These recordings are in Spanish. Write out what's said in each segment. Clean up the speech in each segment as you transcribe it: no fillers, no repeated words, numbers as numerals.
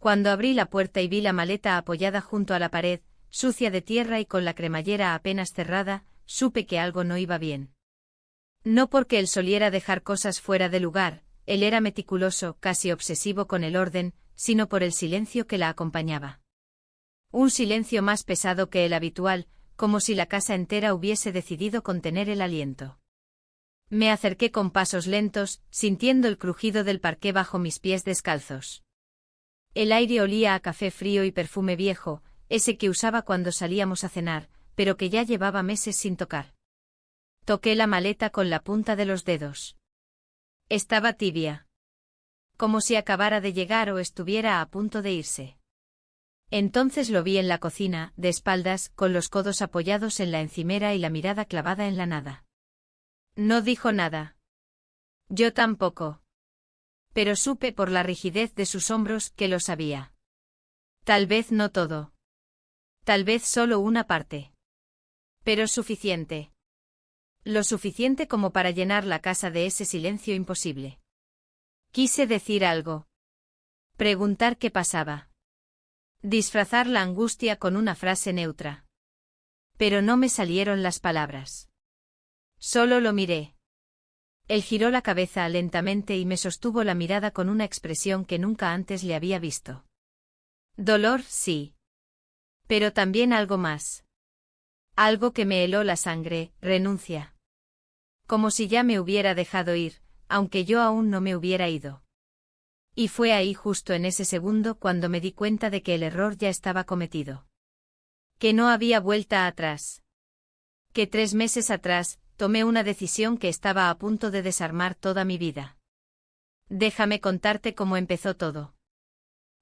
Cuando abrí la puerta y vi la maleta apoyada junto a la pared, sucia de tierra y con la cremallera apenas cerrada, supe que algo no iba bien. No porque él soliera dejar cosas fuera de lugar, él era meticuloso, casi obsesivo con el orden, sino por el silencio que la acompañaba. Un silencio más pesado que el habitual, como si la casa entera hubiese decidido contener el aliento. Me acerqué con pasos lentos, sintiendo el crujido del parqué bajo mis pies descalzos. El aire olía a café frío y perfume viejo, ese que usaba cuando salíamos a cenar, pero que ya llevaba meses sin tocar. Toqué la maleta con la punta de los dedos. Estaba tibia. Como si acabara de llegar o estuviera a punto de irse. Entonces lo vi en la cocina, de espaldas, con los codos apoyados en la encimera y la mirada clavada en la nada. No dijo nada. Yo tampoco. Pero supe por la rigidez de sus hombros que lo sabía. Tal vez no todo. Tal vez solo una parte. Pero suficiente. Lo suficiente como para llenar la casa de ese silencio imposible. Quise decir algo. Preguntar qué pasaba. Disfrazar la angustia con una frase neutra. Pero no me salieron las palabras. Solo lo miré. Él giró la cabeza lentamente y me sostuvo la mirada con una expresión que nunca antes le había visto. Dolor, sí. Pero también algo más. Algo que me heló la sangre, renuncia. Como si ya me hubiera dejado ir, aunque yo aún no me hubiera ido. Y fue ahí justo en ese segundo cuando me di cuenta de que el error ya estaba cometido. Que no había vuelta atrás. Que 3 meses atrás, tomé una decisión que estaba a punto de desarmar toda mi vida. Déjame contarte cómo empezó todo.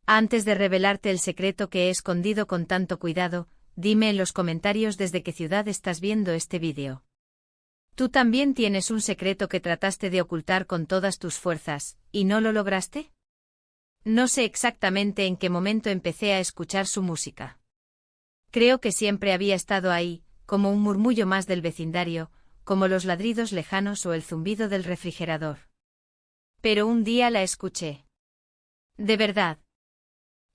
Antes de revelarte el secreto que he escondido con tanto cuidado, dime en los comentarios desde qué ciudad estás viendo este vídeo. ¿Tú también tienes un secreto que trataste de ocultar con todas tus fuerzas, y no lo lograste? No sé exactamente en qué momento empecé a escuchar su música. Creo que siempre había estado ahí, como un murmullo más del vecindario, como los ladridos lejanos o el zumbido del refrigerador. Pero un día la escuché. De verdad.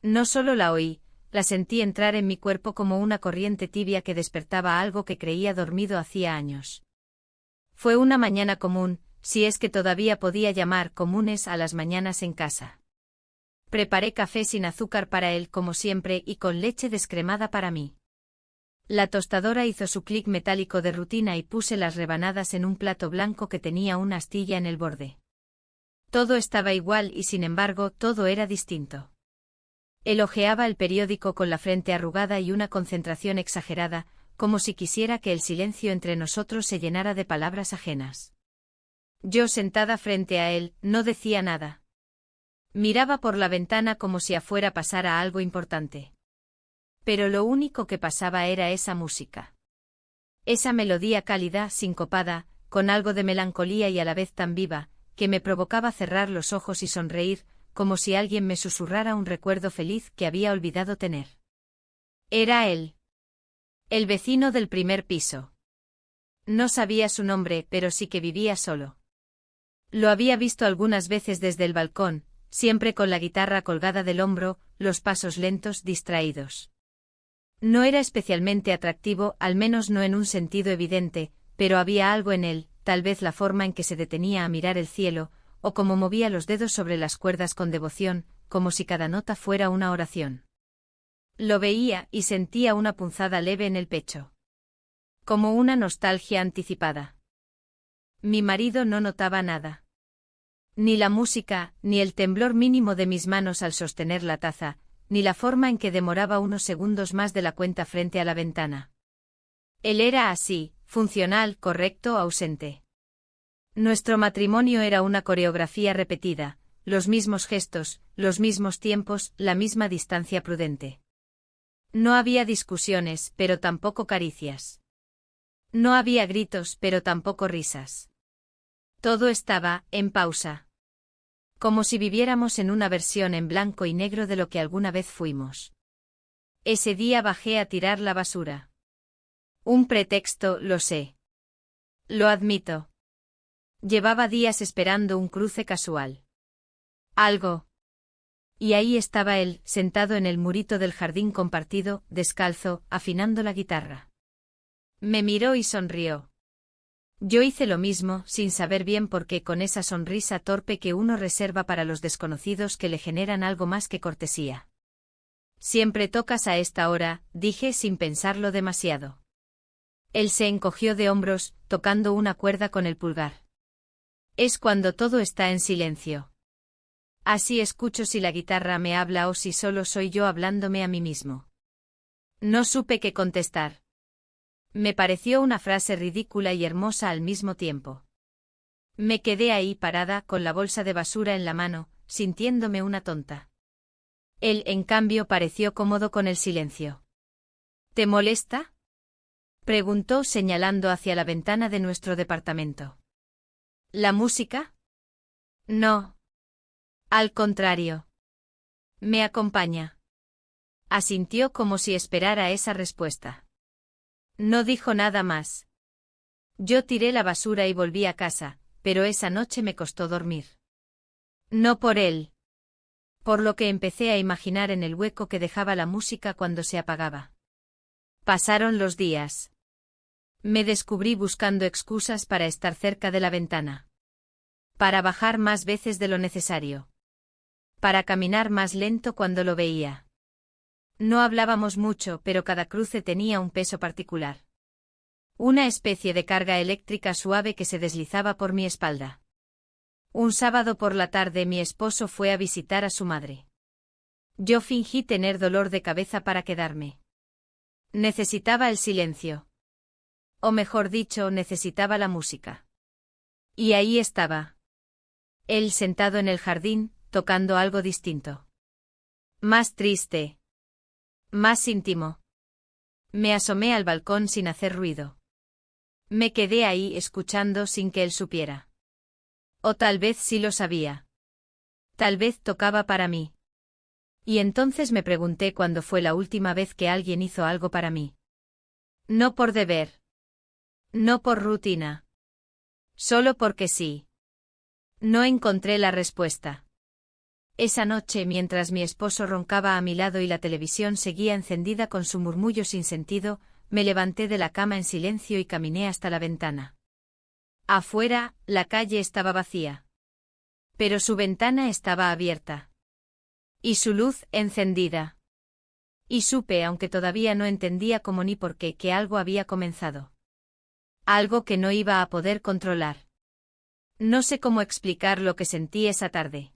No solo la oí, la sentí entrar en mi cuerpo como una corriente tibia que despertaba algo que creía dormido hacía años. Fue una mañana común, si es que todavía podía llamar comunes a las mañanas en casa. Preparé café sin azúcar para él como siempre y con leche descremada para mí. La tostadora hizo su clic metálico de rutina y puse las rebanadas en un plato blanco que tenía una astilla en el borde. Todo estaba igual y sin embargo todo era distinto. Él hojeaba el periódico con la frente arrugada y una concentración exagerada, como si quisiera que el silencio entre nosotros se llenara de palabras ajenas. Yo sentada frente a él, no decía nada. Miraba por la ventana como si afuera pasara algo importante. Pero lo único que pasaba era esa música. Esa melodía cálida, sincopada, con algo de melancolía y a la vez tan viva, que me provocaba cerrar los ojos y sonreír, como si alguien me susurrara un recuerdo feliz que había olvidado tener. Era él. El vecino del primer piso. No sabía su nombre, pero sí que vivía solo. Lo había visto algunas veces desde el balcón, siempre con la guitarra colgada del hombro, los pasos lentos, distraídos. No era especialmente atractivo, al menos no en un sentido evidente, pero había algo en él, tal vez la forma en que se detenía a mirar el cielo, o cómo movía los dedos sobre las cuerdas con devoción, como si cada nota fuera una oración. Lo veía y sentía una punzada leve en el pecho. Como una nostalgia anticipada. Mi marido no notaba nada. Ni la música, ni el temblor mínimo de mis manos al sostener la taza, ni la forma en que demoraba unos segundos más de la cuenta frente a la ventana. Él era así, funcional, correcto, ausente. Nuestro matrimonio era una coreografía repetida, los mismos gestos, los mismos tiempos, la misma distancia prudente. No había discusiones, pero tampoco caricias. No había gritos, pero tampoco risas. Todo estaba en pausa. Como si viviéramos en una versión en blanco y negro de lo que alguna vez fuimos. Ese día bajé a tirar la basura. Un pretexto, lo sé. Lo admito. Llevaba días esperando un cruce casual. Algo. Y ahí estaba él, sentado en el murito del jardín compartido, descalzo, afinando la guitarra. Me miró y sonrió. Yo hice lo mismo, sin saber bien por qué, con esa sonrisa torpe que uno reserva para los desconocidos que le generan algo más que cortesía. Siempre tocas a esta hora, dije sin pensarlo demasiado. Él se encogió de hombros, tocando una cuerda con el pulgar. Es cuando todo está en silencio. Así escucho si la guitarra me habla o si solo soy yo hablándome a mí mismo. No supe qué contestar. Me pareció una frase ridícula y hermosa al mismo tiempo. Me quedé ahí parada con la bolsa de basura en la mano, sintiéndome una tonta. Él, en cambio, pareció cómodo con el silencio. ¿Te molesta?, preguntó señalando hacia la ventana de nuestro departamento. ¿La música? No. Al contrario. Me acompaña. Asintió como si esperara esa respuesta. No dijo nada más. Yo tiré la basura y volví a casa, pero esa noche me costó dormir. No por él. Por lo que empecé a imaginar en el hueco que dejaba la música cuando se apagaba. Pasaron los días. Me descubrí buscando excusas para estar cerca de la ventana. Para bajar más veces de lo necesario. Para caminar más lento cuando lo veía. No hablábamos mucho, pero cada cruce tenía un peso particular. Una especie de carga eléctrica suave que se deslizaba por mi espalda. Un sábado por la tarde mi esposo fue a visitar a su madre. Yo fingí tener dolor de cabeza para quedarme. Necesitaba el silencio. O mejor dicho, necesitaba la música. Y ahí estaba. Él sentado en el jardín, tocando algo distinto. Más triste. Más íntimo. Me asomé al balcón sin hacer ruido. Me quedé ahí escuchando sin que él supiera. O tal vez sí lo sabía. Tal vez tocaba para mí. Y entonces me pregunté cuándo fue la última vez que alguien hizo algo para mí. No por deber. No por rutina. Solo porque sí. No encontré la respuesta. Esa noche, mientras mi esposo roncaba a mi lado y la televisión seguía encendida con su murmullo sin sentido, me levanté de la cama en silencio y caminé hasta la ventana. Afuera, la calle estaba vacía. Pero su ventana estaba abierta. Y su luz encendida. Y supe, aunque todavía no entendía cómo ni por qué, que algo había comenzado. Algo que no iba a poder controlar. No sé cómo explicar lo que sentí esa tarde.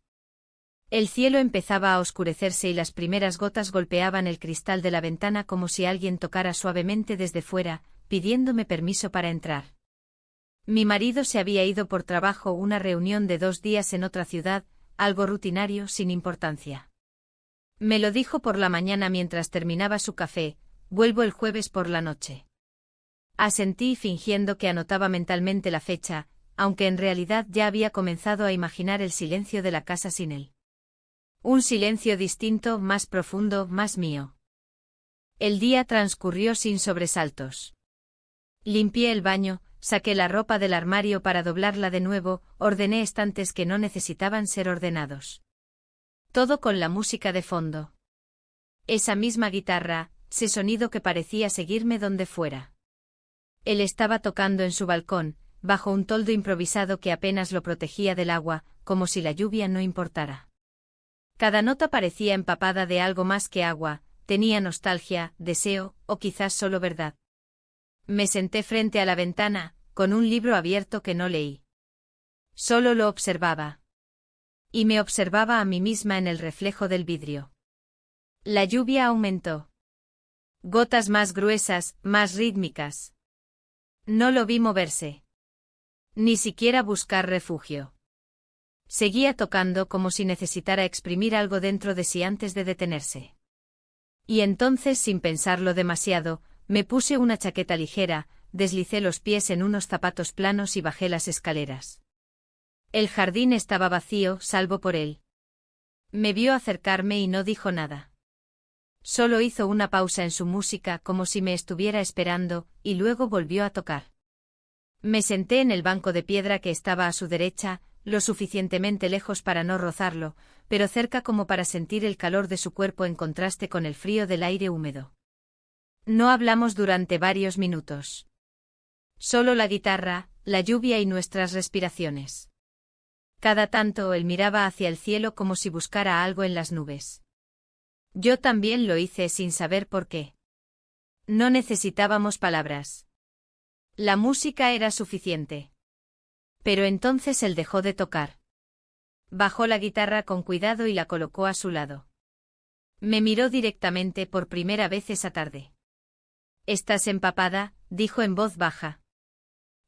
El cielo empezaba a oscurecerse y las primeras gotas golpeaban el cristal de la ventana como si alguien tocara suavemente desde fuera, pidiéndome permiso para entrar. Mi marido se había ido por trabajo, una reunión de 2 días en otra ciudad, algo rutinario, sin importancia. Me lo dijo por la mañana mientras terminaba su café: vuelvo el jueves por la noche. Asentí fingiendo que anotaba mentalmente la fecha, aunque en realidad ya había comenzado a imaginar el silencio de la casa sin él. Un silencio distinto, más profundo, más mío. El día transcurrió sin sobresaltos. Limpié el baño, saqué la ropa del armario para doblarla de nuevo, ordené estantes que no necesitaban ser ordenados. Todo con la música de fondo. Esa misma guitarra, ese sonido que parecía seguirme donde fuera. Él estaba tocando en su balcón, bajo un toldo improvisado que apenas lo protegía del agua, como si la lluvia no importara. Cada nota parecía empapada de algo más que agua, tenía nostalgia, deseo, o quizás solo verdad. Me senté frente a la ventana, con un libro abierto que no leí. Solo lo observaba. Y me observaba a mí misma en el reflejo del vidrio. La lluvia aumentó. Gotas más gruesas, más rítmicas. No lo vi moverse. Ni siquiera buscar refugio. Seguía tocando como si necesitara exprimir algo dentro de sí antes de detenerse. Y entonces, sin pensarlo demasiado, me puse una chaqueta ligera, deslicé los pies en unos zapatos planos y bajé las escaleras. El jardín estaba vacío, salvo por él. Me vio acercarme y no dijo nada. Solo hizo una pausa en su música como si me estuviera esperando, y luego volvió a tocar. Me senté en el banco de piedra que estaba a su derecha, lo suficientemente lejos para no rozarlo, pero cerca como para sentir el calor de su cuerpo en contraste con el frío del aire húmedo. No hablamos durante varios minutos. Solo la guitarra, la lluvia y nuestras respiraciones. Cada tanto él miraba hacia el cielo como si buscara algo en las nubes. Yo también lo hice sin saber por qué. No necesitábamos palabras. La música era suficiente. Pero entonces él dejó de tocar. Bajó la guitarra con cuidado y la colocó a su lado. Me miró directamente por primera vez esa tarde. «¿Estás empapada?», dijo en voz baja.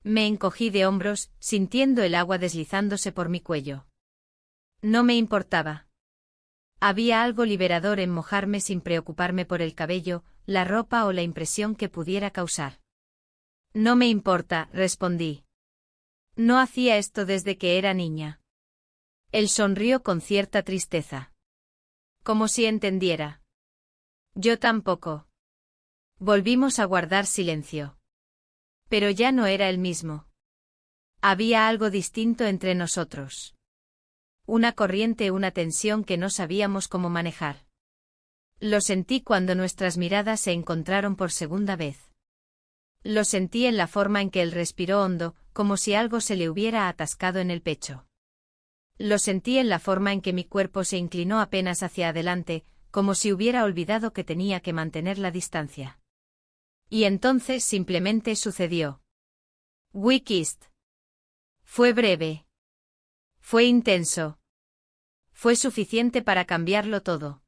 Me encogí de hombros, sintiendo el agua deslizándose por mi cuello. No me importaba. Había algo liberador en mojarme sin preocuparme por el cabello, la ropa o la impresión que pudiera causar. No me importa, respondí. No hacía esto desde que era niña. Él sonrió con cierta tristeza. Como si entendiera. Yo tampoco. Volvimos a guardar silencio. Pero ya no era el mismo. Había algo distinto entre nosotros. Una corriente, una tensión que no sabíamos cómo manejar. Lo sentí cuando nuestras miradas se encontraron por segunda vez. Lo sentí en la forma en que él respiró hondo, como si algo se le hubiera atascado en el pecho. Lo sentí en la forma en que mi cuerpo se inclinó apenas hacia adelante, como si hubiera olvidado que tenía que mantener la distancia. Y entonces simplemente sucedió. We kissed. Fue breve. Fue intenso. Fue suficiente para cambiarlo todo.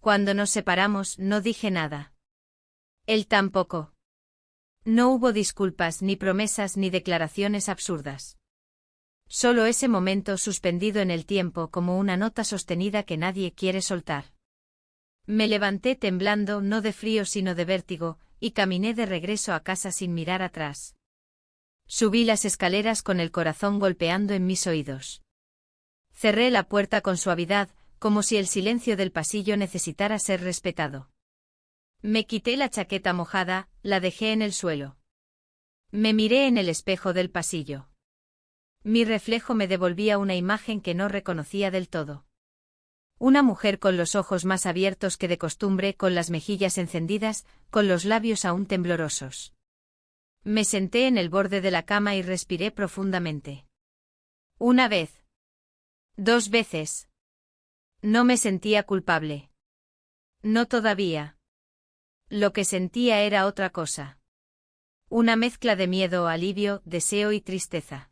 Cuando nos separamos no dije nada. Él tampoco. No hubo disculpas, ni promesas, ni declaraciones absurdas. Solo ese momento suspendido en el tiempo como una nota sostenida que nadie quiere soltar. Me levanté temblando, no de frío sino de vértigo, y caminé de regreso a casa sin mirar atrás. Subí las escaleras con el corazón golpeando en mis oídos. Cerré la puerta con suavidad, como si el silencio del pasillo necesitara ser respetado. Me quité la chaqueta mojada, la dejé en el suelo. Me miré en el espejo del pasillo. Mi reflejo me devolvía una imagen que no reconocía del todo. Una mujer con los ojos más abiertos que de costumbre, con las mejillas encendidas, con los labios aún temblorosos. Me senté en el borde de la cama y respiré profundamente. Una vez. 2 veces. No me sentía culpable. No todavía. Lo que sentía era otra cosa. Una mezcla de miedo, alivio, deseo y tristeza.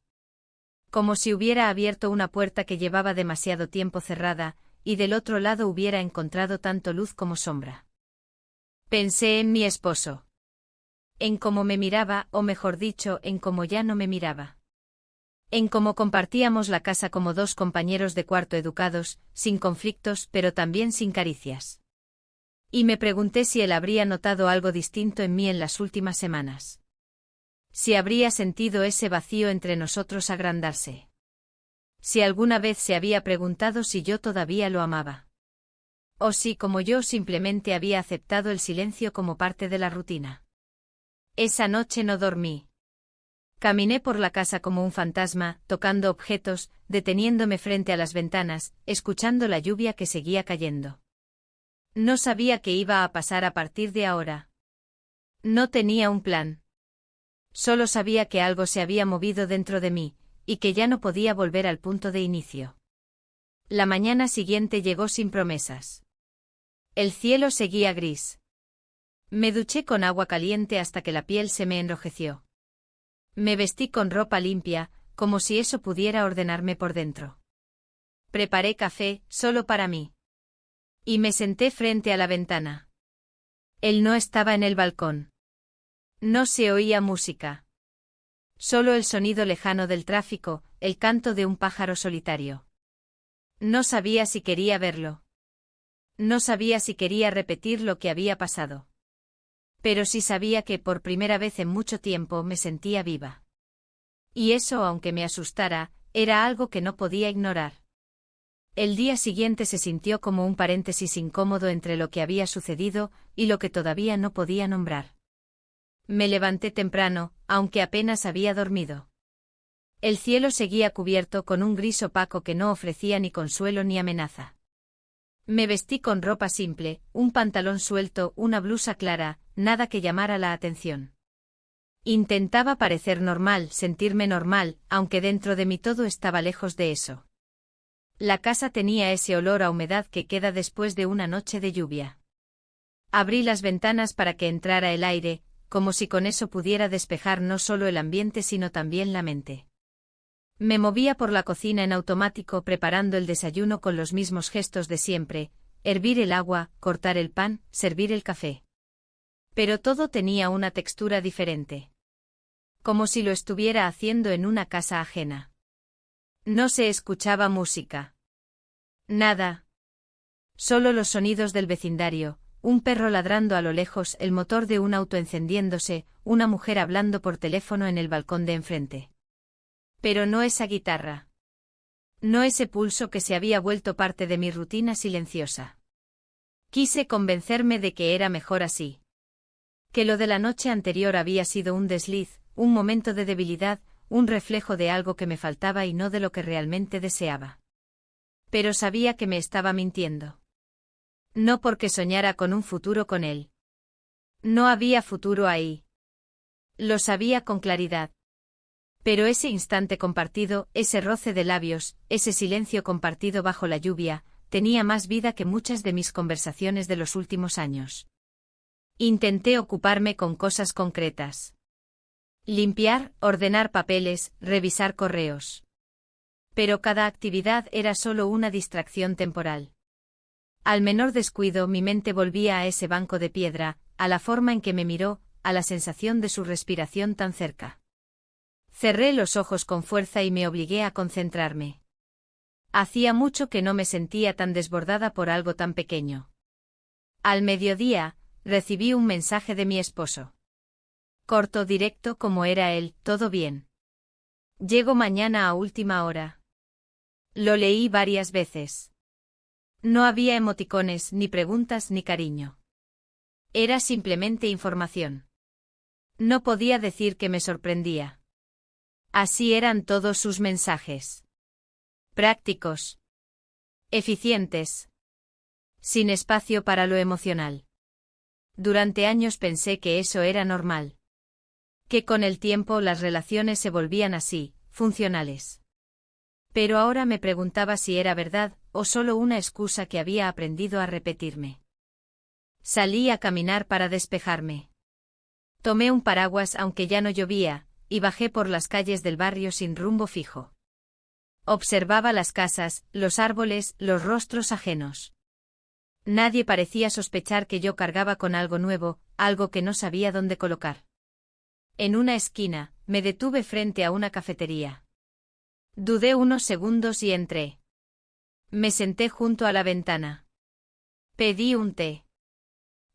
Como si hubiera abierto una puerta que llevaba demasiado tiempo cerrada, y del otro lado hubiera encontrado tanto luz como sombra. Pensé en mi esposo. En cómo me miraba, o mejor dicho, en cómo ya no me miraba. En cómo compartíamos la casa como 2 compañeros de cuarto educados, sin conflictos pero también sin caricias. Y me pregunté si él habría notado algo distinto en mí en las últimas semanas. Si habría sentido ese vacío entre nosotros agrandarse. Si alguna vez se había preguntado si yo todavía lo amaba. O si, como yo, simplemente había aceptado el silencio como parte de la rutina. Esa noche no dormí. Caminé por la casa como un fantasma, tocando objetos, deteniéndome frente a las ventanas, escuchando la lluvia que seguía cayendo. No sabía qué iba a pasar a partir de ahora. No tenía un plan. Solo sabía que algo se había movido dentro de mí, y que ya no podía volver al punto de inicio. La mañana siguiente llegó sin promesas. El cielo seguía gris. Me duché con agua caliente hasta que la piel se me enrojeció. Me vestí con ropa limpia, como si eso pudiera ordenarme por dentro. Preparé café, solo para mí. Y me senté frente a la ventana. Él no estaba en el balcón. No se oía música. Solo el sonido lejano del tráfico, el canto de un pájaro solitario. No sabía si quería verlo. No sabía si quería repetir lo que había pasado. Pero sí sabía que por primera vez en mucho tiempo me sentía viva. Y eso, aunque me asustara, era algo que no podía ignorar. El día siguiente se sintió como un paréntesis incómodo entre lo que había sucedido y lo que todavía no podía nombrar. Me levanté temprano, aunque apenas había dormido. El cielo seguía cubierto con un gris opaco que no ofrecía ni consuelo ni amenaza. Me vestí con ropa simple, un pantalón suelto, una blusa clara, nada que llamara la atención. Intentaba parecer normal, sentirme normal, aunque dentro de mí todo estaba lejos de eso. La casa tenía ese olor a humedad que queda después de una noche de lluvia. Abrí las ventanas para que entrara el aire, como si con eso pudiera despejar no solo el ambiente sino también la mente. Me movía por la cocina en automático preparando el desayuno con los mismos gestos de siempre, hervir el agua, cortar el pan, servir el café. Pero todo tenía una textura diferente. Como si lo estuviera haciendo en una casa ajena. No se escuchaba música. Nada. Solo los sonidos del vecindario, un perro ladrando a lo lejos, el motor de un auto encendiéndose, una mujer hablando por teléfono en el balcón de enfrente. Pero no esa guitarra. No ese pulso que se había vuelto parte de mi rutina silenciosa. Quise convencerme de que era mejor así. Que lo de la noche anterior había sido un desliz, un momento de debilidad, un reflejo de algo que me faltaba y no de lo que realmente deseaba. Pero sabía que me estaba mintiendo. No porque soñara con un futuro con él. No había futuro ahí. Lo sabía con claridad. Pero ese instante compartido, ese roce de labios, ese silencio compartido bajo la lluvia, tenía más vida que muchas de mis conversaciones de los últimos años. Intenté ocuparme con cosas concretas. Limpiar, ordenar papeles, revisar correos. Pero cada actividad era solo una distracción temporal. Al menor descuido mi mente volvía a ese banco de piedra, a la forma en que me miró, a la sensación de su respiración tan cerca. Cerré los ojos con fuerza y me obligué a concentrarme. Hacía mucho que no me sentía tan desbordada por algo tan pequeño. Al mediodía, recibí un mensaje de mi esposo. Corto, directo como era él, todo bien. Llego mañana a última hora. Lo leí varias veces. No había emoticones, ni preguntas, ni cariño. Era simplemente información. No podía decir que me sorprendía. Así eran todos sus mensajes. Prácticos. Eficientes. Sin espacio para lo emocional. Durante años pensé que eso era normal. Que con el tiempo las relaciones se volvían así, funcionales. Pero ahora me preguntaba si era verdad, o solo una excusa que había aprendido a repetirme. Salí a caminar para despejarme. Tomé un paraguas aunque ya no llovía, y bajé por las calles del barrio sin rumbo fijo. Observaba las casas, los árboles, los rostros ajenos. Nadie parecía sospechar que yo cargaba con algo nuevo, algo que no sabía dónde colocar. En una esquina, me detuve frente a una cafetería. Dudé unos segundos y entré. Me senté junto a la ventana. Pedí un té.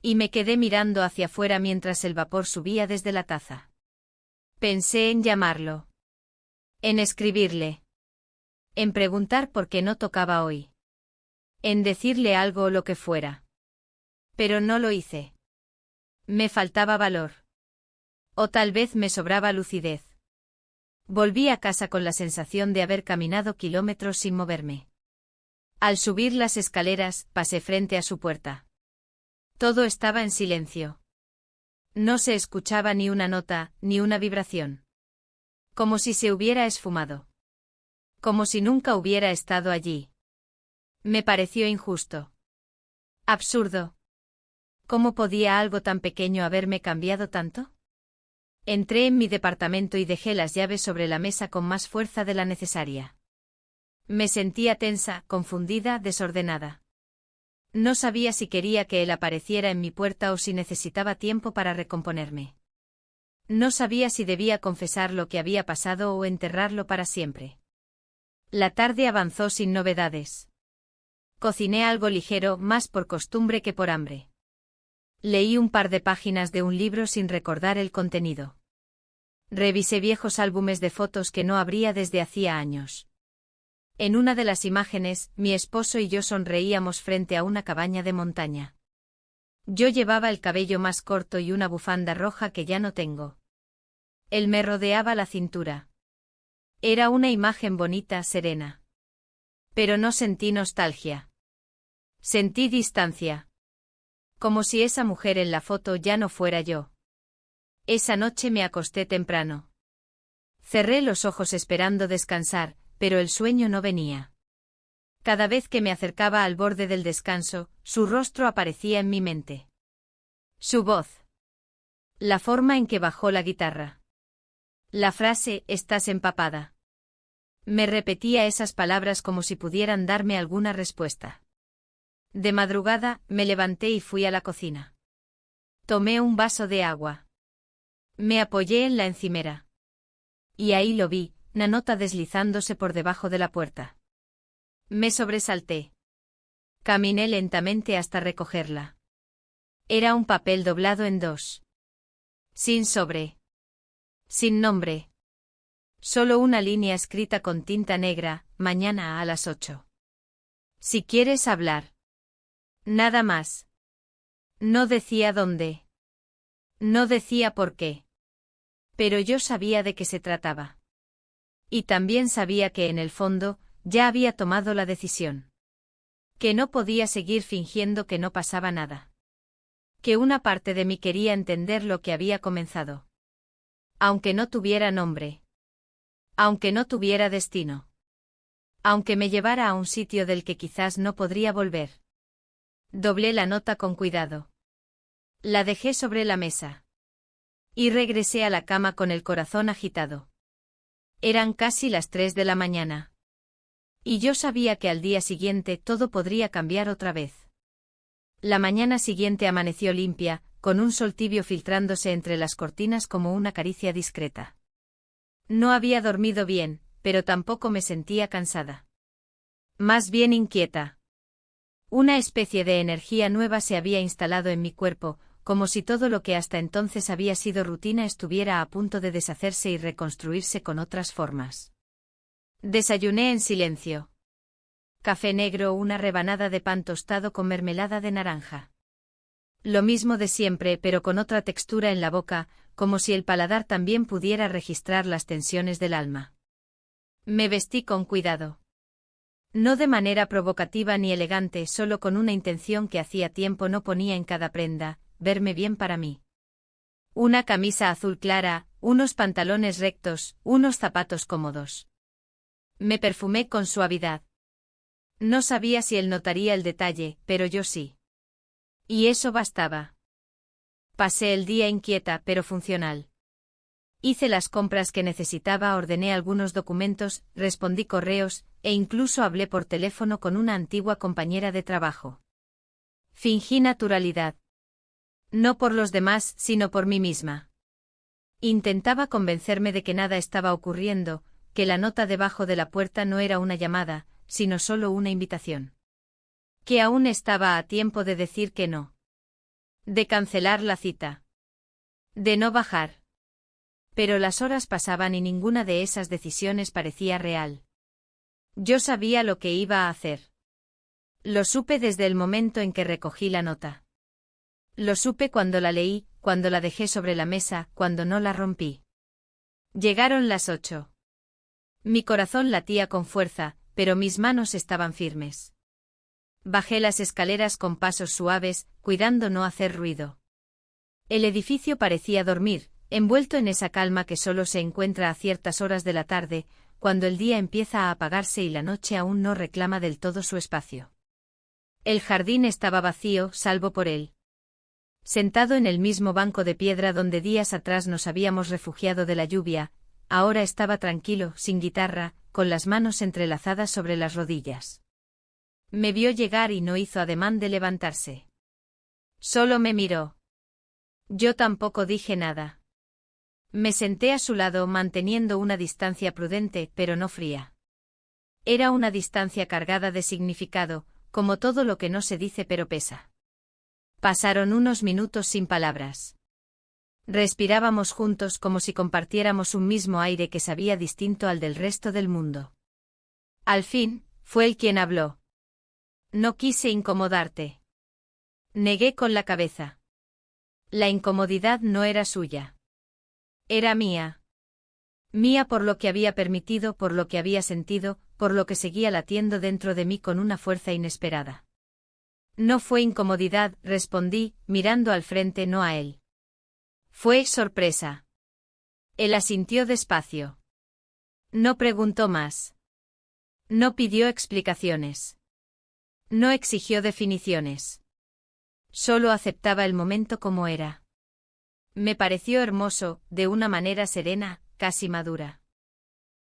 Y me quedé mirando hacia afuera mientras el vapor subía desde la taza. Pensé en llamarlo. En escribirle. En preguntar por qué no tocaba hoy. En decirle algo o lo que fuera. Pero no lo hice. Me faltaba valor. O tal vez me sobraba lucidez. Volví a casa con la sensación de haber caminado kilómetros sin moverme. Al subir las escaleras, pasé frente a su puerta. Todo estaba en silencio. No se escuchaba ni una nota, ni una vibración. Como si se hubiera esfumado. Como si nunca hubiera estado allí. Me pareció injusto. Absurdo. ¿Cómo podía algo tan pequeño haberme cambiado tanto? Entré en mi departamento y dejé las llaves sobre la mesa con más fuerza de la necesaria. Me sentía tensa, confundida, desordenada. No sabía si quería que él apareciera en mi puerta o si necesitaba tiempo para recomponerme. No sabía si debía confesar lo que había pasado o enterrarlo para siempre. La tarde avanzó sin novedades. Cociné algo ligero, más por costumbre que por hambre. Leí un par de páginas de un libro sin recordar el contenido. Revisé viejos álbumes de fotos que no abría desde hacía años. En una de las imágenes, mi esposo y yo sonreíamos frente a una cabaña de montaña. Yo llevaba el cabello más corto y una bufanda roja que ya no tengo. Él me rodeaba la cintura. Era una imagen bonita, serena. Pero no sentí nostalgia. Sentí distancia. Como si esa mujer en la foto ya no fuera yo. Esa noche me acosté temprano. Cerré los ojos esperando descansar, pero el sueño no venía. Cada vez que me acercaba al borde del descanso, su rostro aparecía en mi mente. Su voz. La forma en que bajó la guitarra. La frase, estás empapada. Me repetía esas palabras como si pudieran darme alguna respuesta. De madrugada, me levanté y fui a la cocina. Tomé un vaso de agua. Me apoyé en la encimera. Y ahí lo vi, una nota deslizándose por debajo de la puerta. Me sobresalté. Caminé lentamente hasta recogerla. Era un papel doblado en dos. Sin sobre. Sin nombre. Solo una línea escrita con tinta negra, mañana a las 8. Si quieres hablar. Nada más. No decía dónde. No decía por qué. Pero yo sabía de qué se trataba. Y también sabía que en el fondo, ya había tomado la decisión. Que no podía seguir fingiendo que no pasaba nada. Que una parte de mí quería entender lo que había comenzado. Aunque no tuviera nombre. Aunque no tuviera destino. Aunque me llevara a un sitio del que quizás no podría volver. Doblé la nota con cuidado. La dejé sobre la mesa. Y regresé a la cama con el corazón agitado. Eran casi las 3 de la mañana. Y yo sabía que al día siguiente todo podría cambiar otra vez. La mañana siguiente amaneció limpia, con un sol tibio filtrándose entre las cortinas como una caricia discreta. No había dormido bien, pero tampoco me sentía cansada. Más bien inquieta. Una especie de energía nueva se había instalado en mi cuerpo, como si todo lo que hasta entonces había sido rutina estuviera a punto de deshacerse y reconstruirse con otras formas. Desayuné en silencio. Café negro o una rebanada de pan tostado con mermelada de naranja. Lo mismo de siempre, pero con otra textura en la boca, como si el paladar también pudiera registrar las tensiones del alma. Me vestí con cuidado. No de manera provocativa ni elegante, solo con una intención que hacía tiempo no ponía en cada prenda, verme bien para mí. Una camisa azul clara, unos pantalones rectos, unos zapatos cómodos. Me perfumé con suavidad. No sabía si él notaría el detalle, pero yo sí. Y eso bastaba. Pasé el día inquieta pero funcional. Hice las compras que necesitaba, ordené algunos documentos, respondí correos, e incluso hablé por teléfono con una antigua compañera de trabajo. Fingí naturalidad. No por los demás, sino por mí misma. Intentaba convencerme de que nada estaba ocurriendo, que la nota debajo de la puerta no era una llamada, sino solo una invitación. Que aún estaba a tiempo de decir que no. De cancelar la cita. De no bajar. Pero las horas pasaban y ninguna de esas decisiones parecía real. Yo sabía lo que iba a hacer. Lo supe desde el momento en que recogí la nota. Lo supe cuando la leí, cuando la dejé sobre la mesa, cuando no la rompí. Llegaron las 8. Mi corazón latía con fuerza, pero mis manos estaban firmes. Bajé las escaleras con pasos suaves, cuidando no hacer ruido. El edificio parecía dormir, envuelto en esa calma que solo se encuentra a ciertas horas de la tarde, cuando el día empieza a apagarse y la noche aún no reclama del todo su espacio. El jardín estaba vacío, salvo por él. Sentado en el mismo banco de piedra donde días atrás nos habíamos refugiado de la lluvia, ahora estaba tranquilo, sin guitarra, con las manos entrelazadas sobre las rodillas. Me vio llegar y no hizo ademán de levantarse. Solo me miró. Yo tampoco dije nada. Me senté a su lado manteniendo una distancia prudente, pero no fría. Era una distancia cargada de significado, como todo lo que no se dice pero pesa. Pasaron unos minutos sin palabras. Respirábamos juntos como si compartiéramos un mismo aire que sabía distinto al del resto del mundo. Al fin, fue él quien habló. No quise incomodarte. Negué con la cabeza. La incomodidad no era suya. Era mía. Mía por lo que había permitido, por lo que había sentido, por lo que seguía latiendo dentro de mí con una fuerza inesperada. No fue incomodidad, respondí, mirando al frente, no a él. Fue sorpresa. Él asintió despacio. No preguntó más. No pidió explicaciones. No exigió definiciones. Solo aceptaba el momento como era. Me pareció hermoso, de una manera serena, casi madura.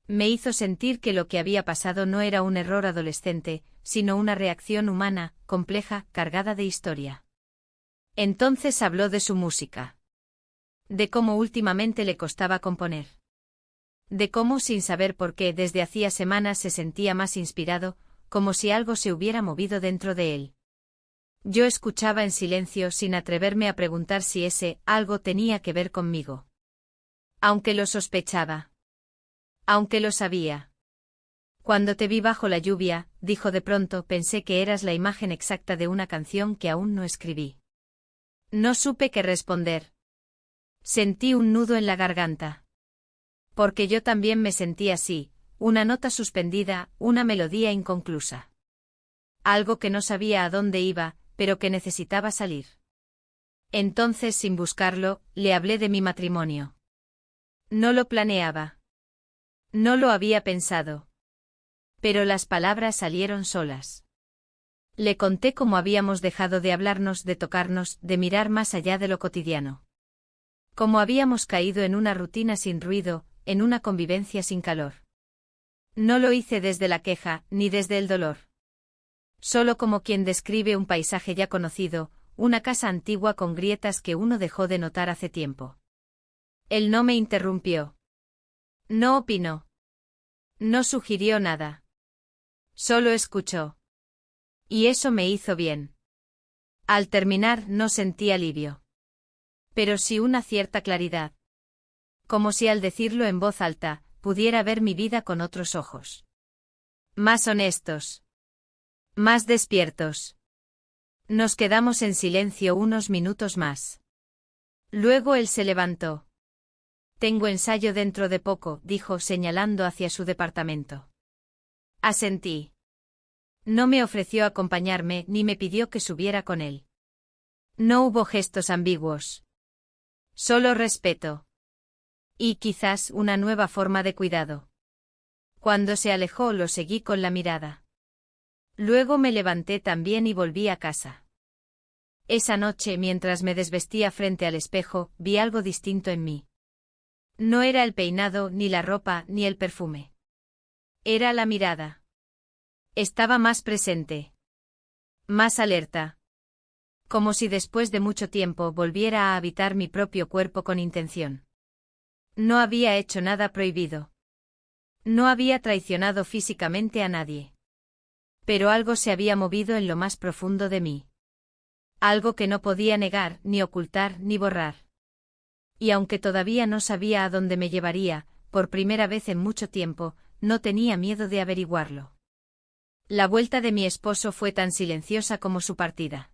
Me hizo sentir que lo que había pasado no era un error adolescente, sino una reacción humana, compleja, cargada de historia. Entonces habló de su música. De cómo últimamente le costaba componer. De cómo, sin saber por qué, desde hacía semanas se sentía más inspirado, como si algo se hubiera movido dentro de él. Yo escuchaba en silencio sin atreverme a preguntar si ese algo tenía que ver conmigo. Aunque lo sospechaba. Aunque lo sabía. Cuando te vi bajo la lluvia, dijo de pronto, pensé que eras la imagen exacta de una canción que aún no escribí. No supe qué responder. Sentí un nudo en la garganta. Porque yo también me sentí así, una nota suspendida, una melodía inconclusa. Algo que no sabía a dónde iba, pero que necesitaba salir. Entonces, sin buscarlo, le hablé de mi matrimonio. No lo planeaba. No lo había pensado. Pero las palabras salieron solas. Le conté cómo habíamos dejado de hablarnos, de tocarnos, de mirar más allá de lo cotidiano. Cómo habíamos caído en una rutina sin ruido, en una convivencia sin calor. No lo hice desde la queja, ni desde el dolor. Solo como quien describe un paisaje ya conocido, una casa antigua con grietas que uno dejó de notar hace tiempo. Él no me interrumpió. No opinó. No sugirió nada. Solo escuchó. Y eso me hizo bien. Al terminar no sentí alivio. Pero sí una cierta claridad. Como si al decirlo en voz alta, pudiera ver mi vida con otros ojos. Más honestos. Más despiertos. Nos quedamos en silencio unos minutos más. Luego él se levantó. Tengo ensayo dentro de poco, dijo señalando hacia su departamento. Asentí. No me ofreció acompañarme ni me pidió que subiera con él. No hubo gestos ambiguos. Solo respeto. Y quizás una nueva forma de cuidado. Cuando se alejó lo seguí con la mirada. Luego me levanté también y volví a casa. Esa noche, mientras me desvestía frente al espejo, vi algo distinto en mí. No era el peinado, ni la ropa, ni el perfume. Era la mirada. Estaba más presente. Más alerta. Como si después de mucho tiempo volviera a habitar mi propio cuerpo con intención. No había hecho nada prohibido. No había traicionado físicamente a nadie. Pero algo se había movido en lo más profundo de mí. Algo que no podía negar, ni ocultar, ni borrar. Y aunque todavía no sabía a dónde me llevaría, por primera vez en mucho tiempo, no tenía miedo de averiguarlo. La vuelta de mi esposo fue tan silenciosa como su partida.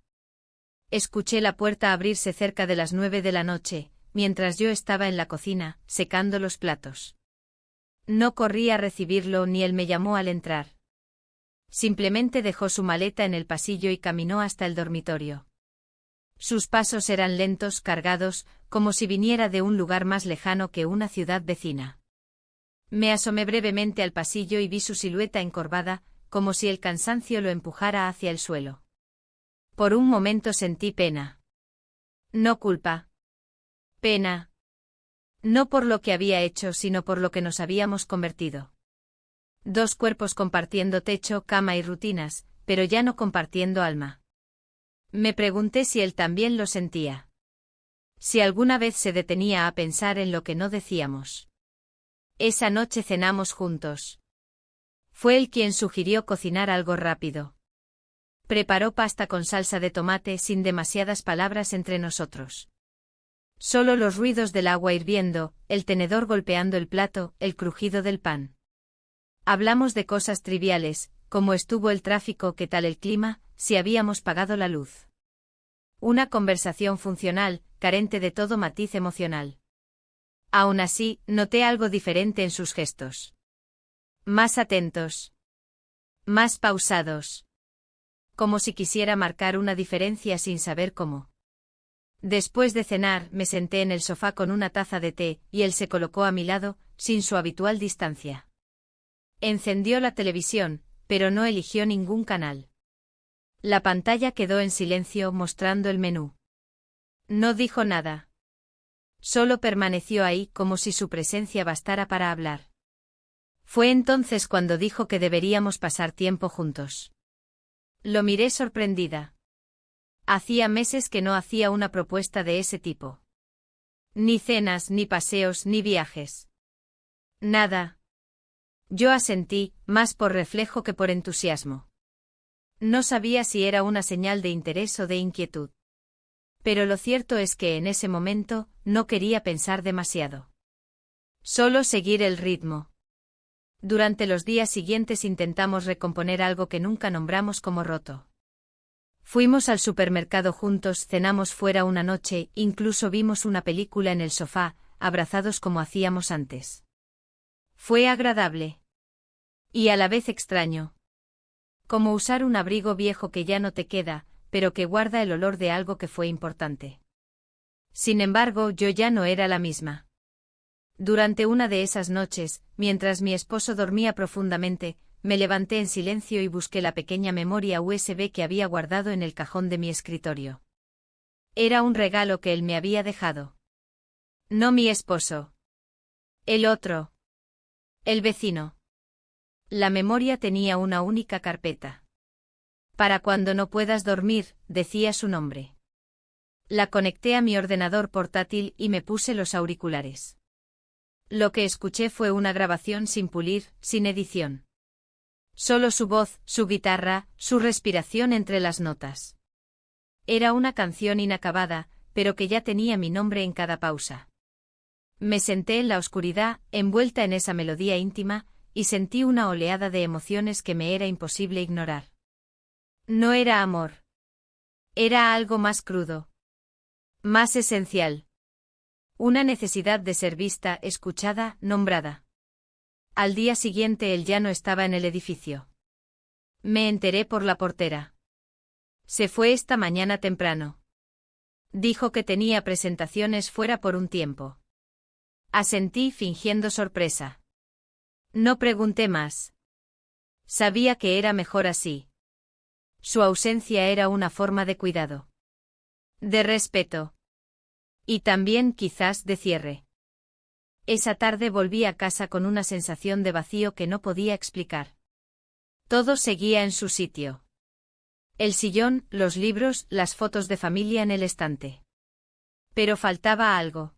Escuché la puerta abrirse cerca de las 9 de la noche, mientras yo estaba en la cocina, secando los platos. No corrí a recibirlo ni él me llamó al entrar. Simplemente dejó su maleta en el pasillo y caminó hasta el dormitorio. Sus pasos eran lentos, cargados, como si viniera de un lugar más lejano que una ciudad vecina. Me asomé brevemente al pasillo y vi su silueta encorvada, como si el cansancio lo empujara hacia el suelo. Por un momento sentí pena. No culpa. Pena. No por lo que había hecho, sino por lo que nos habíamos convertido. Dos cuerpos compartiendo techo, cama y rutinas, pero ya no compartiendo alma. Me pregunté si él también lo sentía. Si alguna vez se detenía a pensar en lo que no decíamos. Esa noche cenamos juntos. Fue él quien sugirió cocinar algo rápido. Preparó pasta con salsa de tomate sin demasiadas palabras entre nosotros. Solo los ruidos del agua hirviendo, el tenedor golpeando el plato, el crujido del pan. Hablamos de cosas triviales, cómo estuvo el tráfico, qué tal el clima, si habíamos pagado la luz. Una conversación funcional, carente de todo matiz emocional. Aún así, noté algo diferente en sus gestos. Más atentos. Más pausados. Como si quisiera marcar una diferencia sin saber cómo. Después de cenar, me senté en el sofá con una taza de té, y él se colocó a mi lado, sin su habitual distancia. Encendió la televisión, pero no eligió ningún canal. La pantalla quedó en silencio mostrando el menú. No dijo nada. Solo permaneció ahí como si su presencia bastara para hablar. Fue entonces cuando dijo que deberíamos pasar tiempo juntos. Lo miré sorprendida. Hacía meses que no hacía una propuesta de ese tipo. Ni cenas, ni paseos, ni viajes. Nada. Yo asentí, más por reflejo que por entusiasmo. No sabía si era una señal de interés o de inquietud. Pero lo cierto es que en ese momento, no quería pensar demasiado. Solo seguir el ritmo. Durante los días siguientes intentamos recomponer algo que nunca nombramos como roto. Fuimos al supermercado juntos, cenamos fuera una noche, incluso vimos una película en el sofá, abrazados como hacíamos antes. Fue agradable. Y a la vez extraño. Como usar un abrigo viejo que ya no te queda, pero que guarda el olor de algo que fue importante. Sin embargo, yo ya no era la misma. Durante una de esas noches, mientras mi esposo dormía profundamente, me levanté en silencio y busqué la pequeña memoria USB que había guardado en el cajón de mi escritorio. Era un regalo que él me había dejado. No mi esposo. El otro. El vecino. La memoria tenía una única carpeta. Para cuando no puedas dormir, decía su nombre. La conecté a mi ordenador portátil y me puse los auriculares. Lo que escuché fue una grabación sin pulir, sin edición. Solo su voz, su guitarra, su respiración entre las notas. Era una canción inacabada, pero que ya tenía mi nombre en cada pausa. Me senté en la oscuridad, envuelta en esa melodía íntima, y sentí una oleada de emociones que me era imposible ignorar. No era amor. Era algo más crudo. Más esencial. Una necesidad de ser vista, escuchada, nombrada. Al día siguiente él ya no estaba en el edificio. Me enteré por la portera. Se fue esta mañana temprano. Dijo que tenía presentaciones fuera por un tiempo. Asentí fingiendo sorpresa. No pregunté más. Sabía que era mejor así. Su ausencia era una forma de cuidado. De respeto. Y también quizás de cierre. Esa tarde volví a casa con una sensación de vacío que no podía explicar. Todo seguía en su sitio. El sillón, los libros, las fotos de familia en el estante. Pero faltaba algo.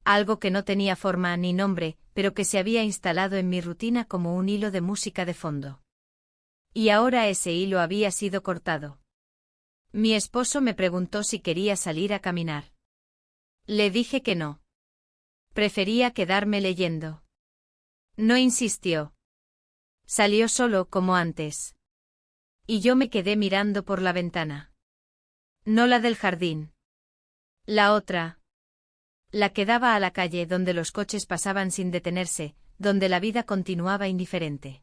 Algo que no tenía forma ni nombre, pero que se había instalado en mi rutina como un hilo de música de fondo. Y ahora ese hilo había sido cortado. Mi esposo me preguntó si quería salir a caminar. Le dije que no. Prefería quedarme leyendo. No insistió. Salió solo como antes. Y yo me quedé mirando por la ventana. No la del jardín. La otra. La que daba a la calle donde los coches pasaban sin detenerse, donde la vida continuaba indiferente.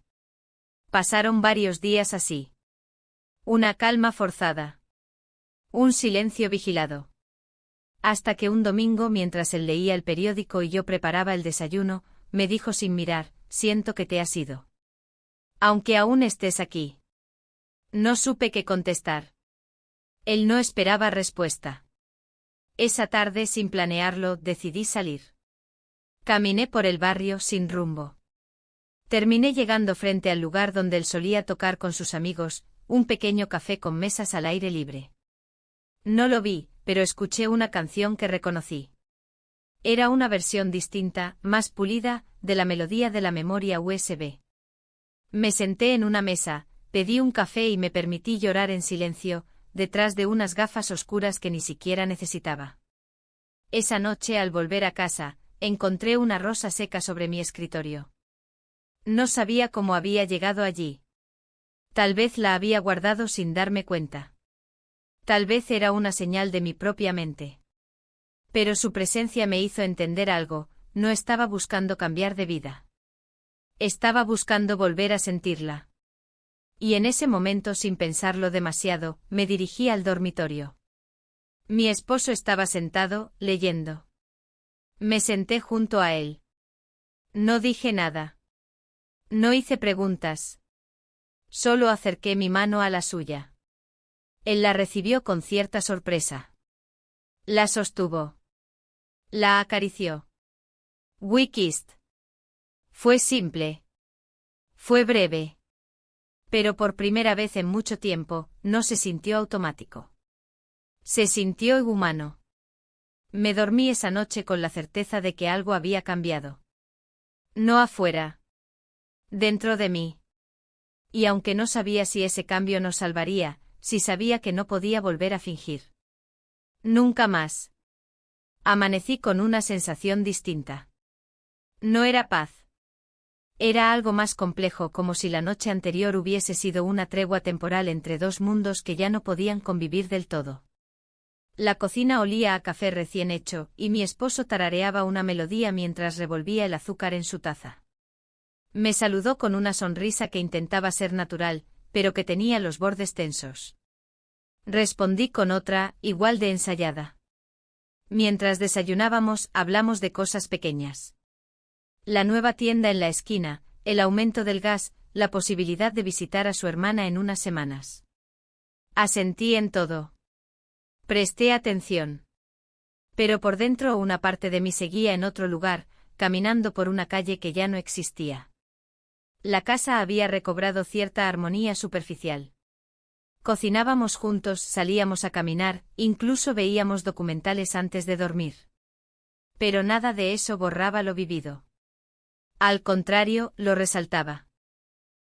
Pasaron varios días así. Una calma forzada. Un silencio vigilado. Hasta que un domingo, mientras él leía el periódico y yo preparaba el desayuno, me dijo sin mirar: siento que te has ido. Aunque aún estés aquí. No supe qué contestar. Él no esperaba respuesta. Esa tarde, sin planearlo, decidí salir. Caminé por el barrio sin rumbo. Terminé llegando frente al lugar donde él solía tocar con sus amigos, un pequeño café con mesas al aire libre. No lo vi, pero escuché una canción que reconocí. Era una versión distinta, más pulida, de la melodía de la memoria USB. Me senté en una mesa, pedí un café y me permití llorar en silencio, detrás de unas gafas oscuras que ni siquiera necesitaba. Esa noche, al volver a casa, encontré una rosa seca sobre mi escritorio. No sabía cómo había llegado allí. Tal vez la había guardado sin darme cuenta. Tal vez era una señal de mi propia mente. Pero su presencia me hizo entender algo: no estaba buscando cambiar de vida. Estaba buscando volver a sentirla. Y en ese momento, sin pensarlo demasiado, me dirigí al dormitorio. Mi esposo estaba sentado, leyendo. Me senté junto a él. No dije nada. No hice preguntas. Solo acerqué mi mano a la suya. Él la recibió con cierta sorpresa. La sostuvo. La acarició. We kissed. Fue simple. Fue breve. Pero por primera vez en mucho tiempo, no se sintió automático. Se sintió humano. Me dormí esa noche con la certeza de que algo había cambiado. No afuera. Dentro de mí. Y aunque no sabía si ese cambio nos salvaría, sí sabía que no podía volver a fingir. Nunca más. Amanecí con una sensación distinta. No era paz. Era algo más complejo, como si la noche anterior hubiese sido una tregua temporal entre dos mundos que ya no podían convivir del todo. La cocina olía a café recién hecho, y mi esposo tarareaba una melodía mientras revolvía el azúcar en su taza. Me saludó con una sonrisa que intentaba ser natural, pero que tenía los bordes tensos. Respondí con otra, igual de ensayada. Mientras desayunábamos, hablamos de cosas pequeñas. La nueva tienda en la esquina, el aumento del gas, la posibilidad de visitar a su hermana en unas semanas. Asentí en todo. Presté atención. Pero por dentro una parte de mí seguía en otro lugar, caminando por una calle que ya no existía. La casa había recobrado cierta armonía superficial. Cocinábamos juntos, salíamos a caminar, incluso veíamos documentales antes de dormir. Pero nada de eso borraba lo vivido. Al contrario, lo resaltaba.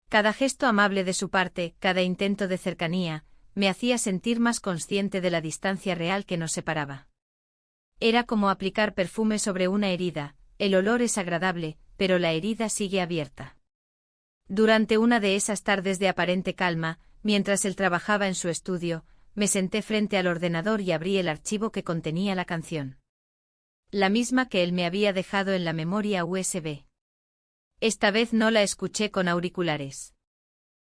Cada gesto amable de su parte, cada intento de cercanía, me hacía sentir más consciente de la distancia real que nos separaba. Era como aplicar perfume sobre una herida, el olor es agradable, pero la herida sigue abierta. Durante una de esas tardes de aparente calma, mientras él trabajaba en su estudio, me senté frente al ordenador y abrí el archivo que contenía la canción. La misma que él me había dejado en la memoria USB. Esta vez no la escuché con auriculares.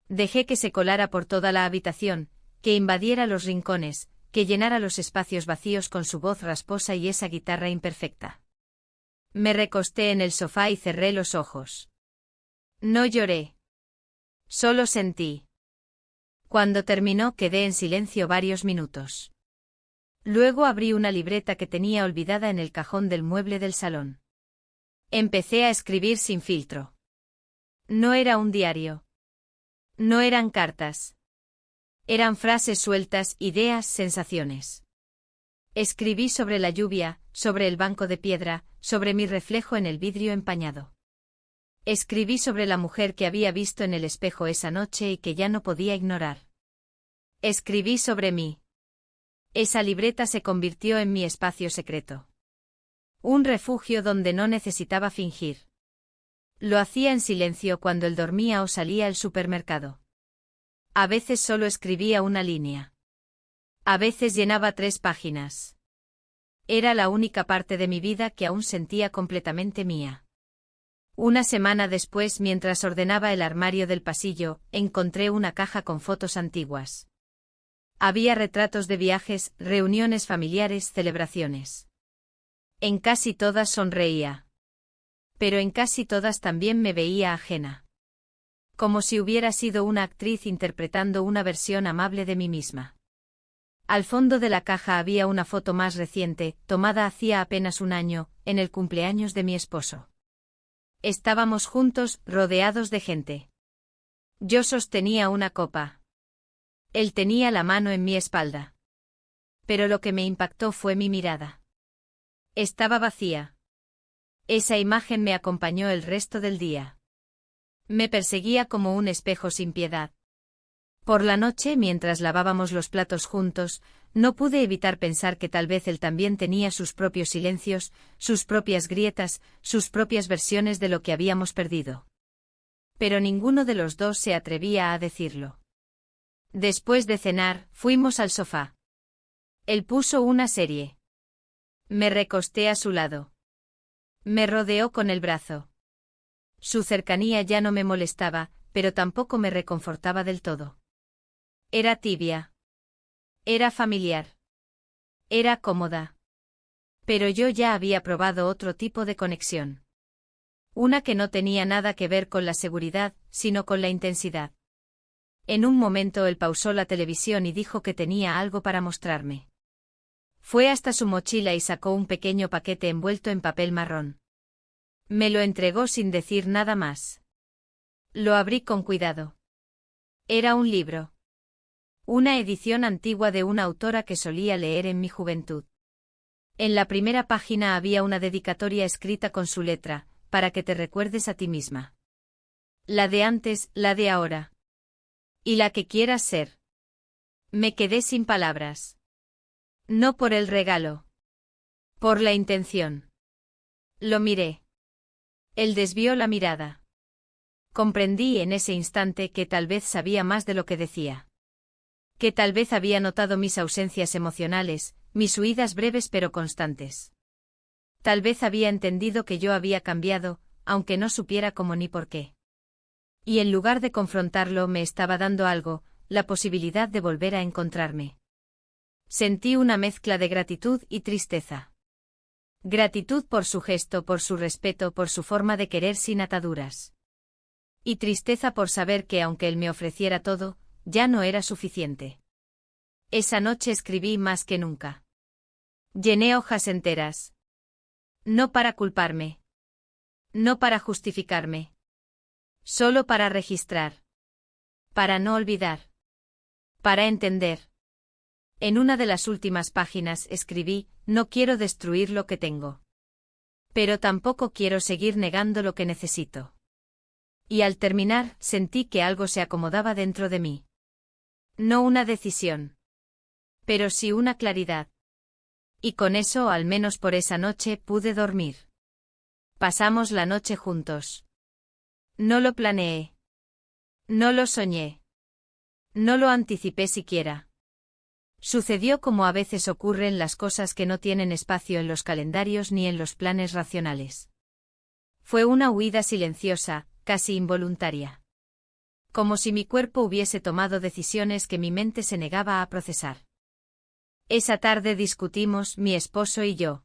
Dejé que se colara por toda la habitación, que invadiera los rincones, que llenara los espacios vacíos con su voz rasposa y esa guitarra imperfecta. Me recosté en el sofá y cerré los ojos. No lloré. Solo sentí. Cuando terminó quedé en silencio varios minutos. Luego abrí una libreta que tenía olvidada en el cajón del mueble del salón. Empecé a escribir sin filtro. No era un diario. No eran cartas. Eran frases sueltas, ideas, sensaciones. Escribí sobre la lluvia, sobre el banco de piedra, sobre mi reflejo en el vidrio empañado. Escribí sobre la mujer que había visto en el espejo esa noche y que ya no podía ignorar. Escribí sobre mí. Esa libreta se convirtió en mi espacio secreto. Un refugio donde no necesitaba fingir. Lo hacía en silencio cuando él dormía o salía al supermercado. A veces solo escribía una línea. A veces llenaba 3 páginas. Era la única parte de mi vida que aún sentía completamente mía. Una semana después, mientras ordenaba el armario del pasillo, encontré una caja con fotos antiguas. Había retratos de viajes, reuniones familiares, celebraciones. En casi todas sonreía. Pero en casi todas también me veía ajena. Como si hubiera sido una actriz interpretando una versión amable de mí misma. Al fondo de la caja había una foto más reciente, tomada hacía apenas un año, en el cumpleaños de mi esposo. Estábamos juntos, rodeados de gente. Yo sostenía una copa. Él tenía la mano en mi espalda. Pero lo que me impactó fue mi mirada. Estaba vacía. Esa imagen me acompañó el resto del día. Me perseguía como un espejo sin piedad. Por la noche, mientras lavábamos los platos juntos, no pude evitar pensar que tal vez él también tenía sus propios silencios, sus propias grietas, sus propias versiones de lo que habíamos perdido. Pero ninguno de los dos se atrevía a decirlo. Después de cenar, fuimos al sofá. Él puso una serie. Me recosté a su lado. Me rodeó con el brazo. Su cercanía ya no me molestaba, pero tampoco me reconfortaba del todo. Era tibia. Era familiar. Era cómoda. Pero yo ya había probado otro tipo de conexión. Una que no tenía nada que ver con la seguridad, sino con la intensidad. En un momento él pausó la televisión y dijo que tenía algo para mostrarme. Fue hasta su mochila y sacó un pequeño paquete envuelto en papel marrón. Me lo entregó sin decir nada más. Lo abrí con cuidado. Era un libro. Una edición antigua de una autora que solía leer en mi juventud. En la primera página había una dedicatoria escrita con su letra, para que te recuerdes a ti misma. La de antes, la de ahora. Y la que quieras ser. Me quedé sin palabras. No por el regalo. Por la intención. Lo miré. Él desvió la mirada. Comprendí en ese instante que tal vez sabía más de lo que decía. Que tal vez había notado mis ausencias emocionales, mis huidas breves pero constantes. Tal vez había entendido que yo había cambiado, aunque no supiera cómo ni por qué. Y en lugar de confrontarlo me estaba dando algo, la posibilidad de volver a encontrarme. Sentí una mezcla de gratitud y tristeza. Gratitud por su gesto, por su respeto, por su forma de querer sin ataduras. Y tristeza por saber que aunque él me ofreciera todo, ya no era suficiente. Esa noche escribí más que nunca. Llené hojas enteras. No para culparme. No para justificarme. Solo para registrar. Para no olvidar. Para entender. En una de las últimas páginas escribí, no quiero destruir lo que tengo. Pero tampoco quiero seguir negando lo que necesito. Y al terminar, sentí que algo se acomodaba dentro de mí. No una decisión. Pero sí una claridad. Y con eso, al menos por esa noche, pude dormir. Pasamos la noche juntos. No lo planeé. No lo soñé. No lo anticipé siquiera. Sucedió como a veces ocurren las cosas que no tienen espacio en los calendarios ni en los planes racionales. Fue una huida silenciosa, casi involuntaria. Como si mi cuerpo hubiese tomado decisiones que mi mente se negaba a procesar. Esa tarde discutimos, mi esposo y yo.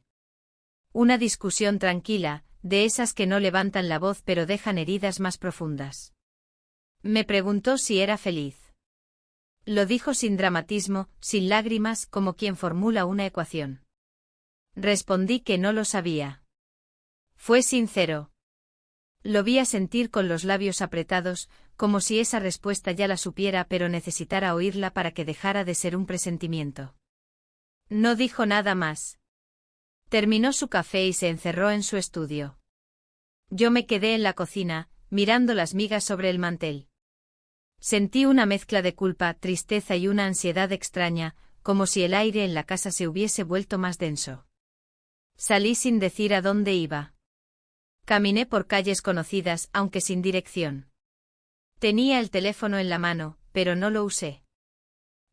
Una discusión tranquila, de esas que no levantan la voz pero dejan heridas más profundas. Me preguntó si era feliz. Lo dijo sin dramatismo, sin lágrimas, como quien formula una ecuación. Respondí que no lo sabía. Fue sincero. Lo vi sentir con los labios apretados, como si esa respuesta ya la supiera pero necesitara oírla para que dejara de ser un presentimiento. No dijo nada más. Terminó su café y se encerró en su estudio. Yo me quedé en la cocina, mirando las migas sobre el mantel. Sentí una mezcla de culpa, tristeza y una ansiedad extraña, como si el aire en la casa se hubiese vuelto más denso. Salí sin decir a dónde iba. Caminé por calles conocidas, aunque sin dirección. Tenía el teléfono en la mano, pero no lo usé.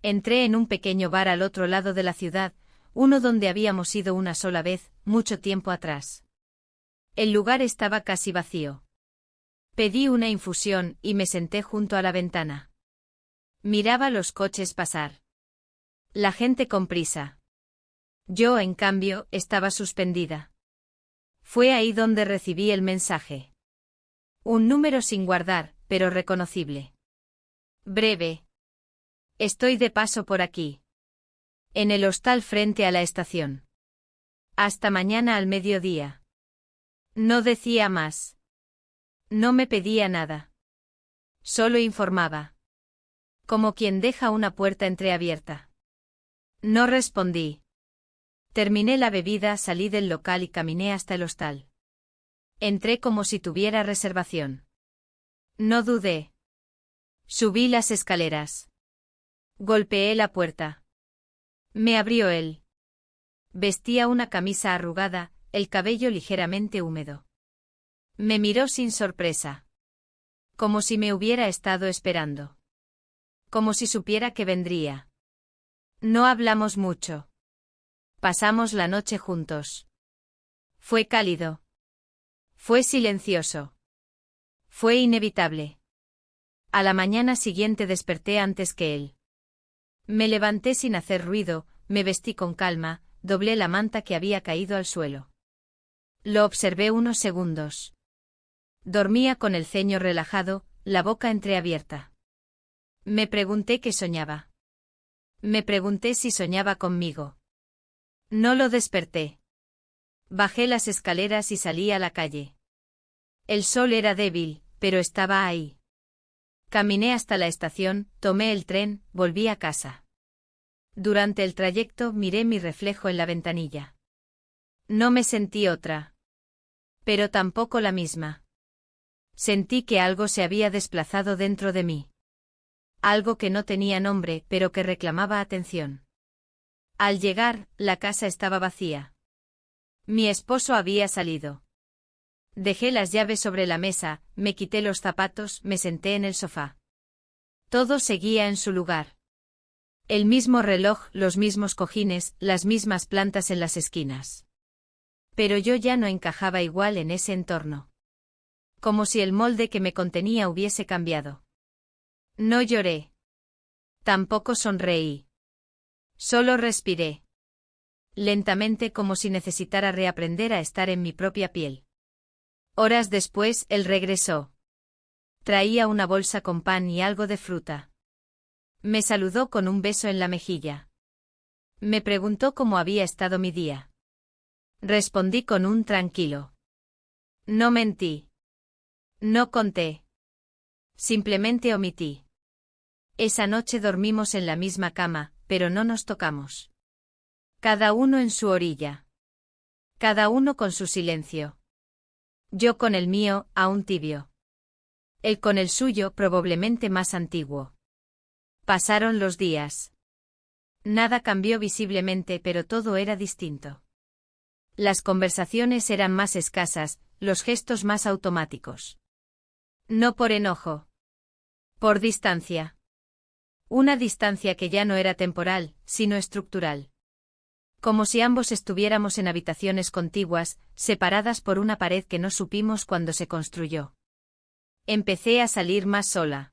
Entré en un pequeño bar al otro lado de la ciudad, uno donde habíamos ido una sola vez, mucho tiempo atrás. El lugar estaba casi vacío. Pedí una infusión y me senté junto a la ventana. Miraba los coches pasar. La gente con prisa. Yo, en cambio, estaba suspendida. Fue ahí donde recibí el mensaje. Un número sin guardar, pero reconocible. Breve. Estoy de paso por aquí. En el hostal frente a la estación. Hasta mañana al mediodía. No decía más. No me pedía nada. Solo informaba. Como quien deja una puerta entreabierta. No respondí. Terminé la bebida, salí del local y caminé hasta el hostal. Entré como si tuviera reservación. No dudé. Subí las escaleras. Golpeé la puerta. Me abrió él. Vestía una camisa arrugada, el cabello ligeramente húmedo. Me miró sin sorpresa. Como si me hubiera estado esperando. Como si supiera que vendría. No hablamos mucho. Pasamos la noche juntos. Fue cálido. Fue silencioso. Fue inevitable. A la mañana siguiente desperté antes que él. Me levanté sin hacer ruido, me vestí con calma, doblé la manta que había caído al suelo. Lo observé unos segundos. Dormía con el ceño relajado, la boca entreabierta. Me pregunté qué soñaba. Me pregunté si soñaba conmigo. No lo desperté. Bajé las escaleras y salí a la calle. El sol era débil, pero estaba ahí. Caminé hasta la estación, tomé el tren, volví a casa. Durante el trayecto miré mi reflejo en la ventanilla. No me sentí otra. Pero tampoco la misma. Sentí que algo se había desplazado dentro de mí. Algo que no tenía nombre, pero que reclamaba atención. Al llegar, la casa estaba vacía. Mi esposo había salido. Dejé las llaves sobre la mesa, me quité los zapatos, me senté en el sofá. Todo seguía en su lugar. El mismo reloj, los mismos cojines, las mismas plantas en las esquinas. Pero yo ya no encajaba igual en ese entorno. Como si el molde que me contenía hubiese cambiado. No lloré. Tampoco sonreí. Solo respiré. Lentamente, como si necesitara reaprender a estar en mi propia piel. Horas después, él regresó. Traía una bolsa con pan y algo de fruta. Me saludó con un beso en la mejilla. Me preguntó cómo había estado mi día. Respondí con un tranquilo. No mentí. No conté. Simplemente omití. Esa noche dormimos en la misma cama, pero no nos tocamos. Cada uno en su orilla. Cada uno con su silencio. Yo con el mío, aún tibio. Él con el suyo, probablemente más antiguo. Pasaron los días. Nada cambió visiblemente, pero todo era distinto. Las conversaciones eran más escasas, los gestos más automáticos. No por enojo. Por distancia. Una distancia que ya no era temporal, sino estructural. Como si ambos estuviéramos en habitaciones contiguas, separadas por una pared que no supimos cuándo se construyó. Empecé a salir más sola.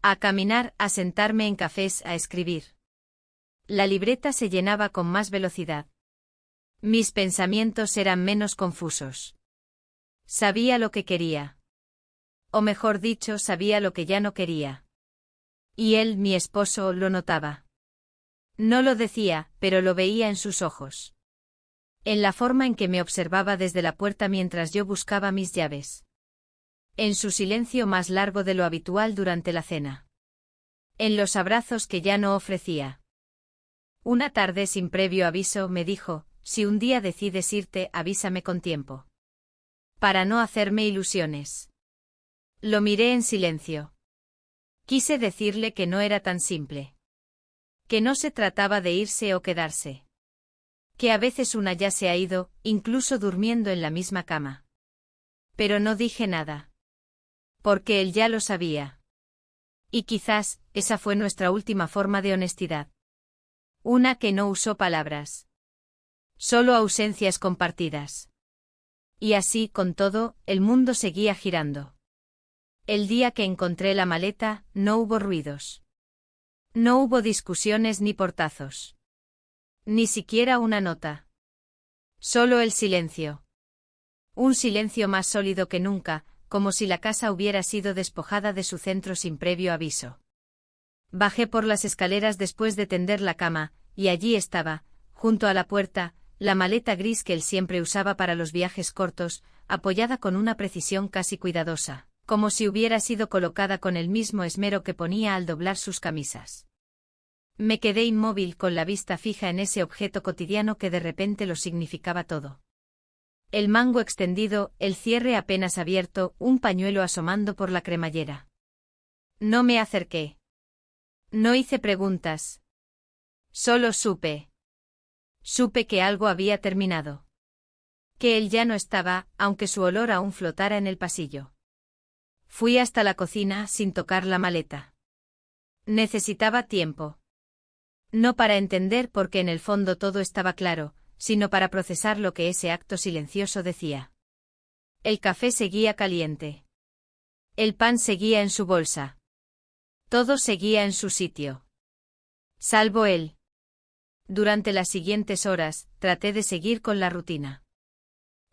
A caminar, a sentarme en cafés, a escribir. La libreta se llenaba con más velocidad. Mis pensamientos eran menos confusos. Sabía lo que quería. O mejor dicho, sabía lo que ya no quería. Y él, mi esposo, lo notaba. No lo decía, pero lo veía en sus ojos. En la forma en que me observaba desde la puerta mientras yo buscaba mis llaves. En su silencio más largo de lo habitual durante la cena. En los abrazos que ya no ofrecía. Una tarde sin previo aviso me dijo, si un día decides irte, avísame con tiempo. Para no hacerme ilusiones. Lo miré en silencio. Quise decirle que no era tan simple. Que no se trataba de irse o quedarse. Que a veces una ya se ha ido, incluso durmiendo en la misma cama. Pero no dije nada. Porque él ya lo sabía. Y quizás, esa fue nuestra última forma de honestidad. Una que no usó palabras. Solo ausencias compartidas. Y así, con todo, el mundo seguía girando. El día que encontré la maleta, no hubo ruidos. No hubo discusiones ni portazos. Ni siquiera una nota. Solo el silencio. Un silencio más sólido que nunca, como si la casa hubiera sido despojada de su centro sin previo aviso. Bajé por las escaleras después de tender la cama, y allí estaba, junto a la puerta, la maleta gris que él siempre usaba para los viajes cortos, apoyada con una precisión casi cuidadosa, como si hubiera sido colocada con el mismo esmero que ponía al doblar sus camisas. Me quedé inmóvil con la vista fija en ese objeto cotidiano que de repente lo significaba todo. El mango extendido, el cierre apenas abierto, un pañuelo asomando por la cremallera. No me acerqué. No hice preguntas. Solo supe. Supe que algo había terminado. Que él ya no estaba, aunque su olor aún flotara en el pasillo. Fui hasta la cocina sin tocar la maleta. Necesitaba tiempo. No para entender porque en el fondo todo estaba claro, sino para procesar lo que ese acto silencioso decía. El café seguía caliente. El pan seguía en su bolsa. Todo seguía en su sitio. Salvo él. Durante las siguientes horas, traté de seguir con la rutina.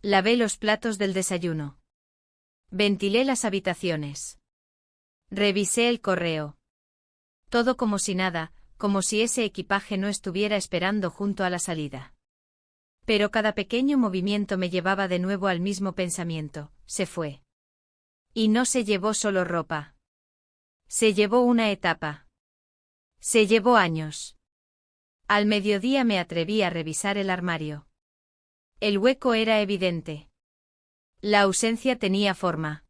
Lavé los platos del desayuno. Ventilé las habitaciones. Revisé el correo. Todo como si nada, como si ese equipaje no estuviera esperando junto a la salida. Pero cada pequeño movimiento me llevaba de nuevo al mismo pensamiento: se fue. Y no se llevó solo ropa. Se llevó una etapa. Se llevó años. Al mediodía me atreví a revisar el armario. El hueco era evidente. La ausencia tenía forma.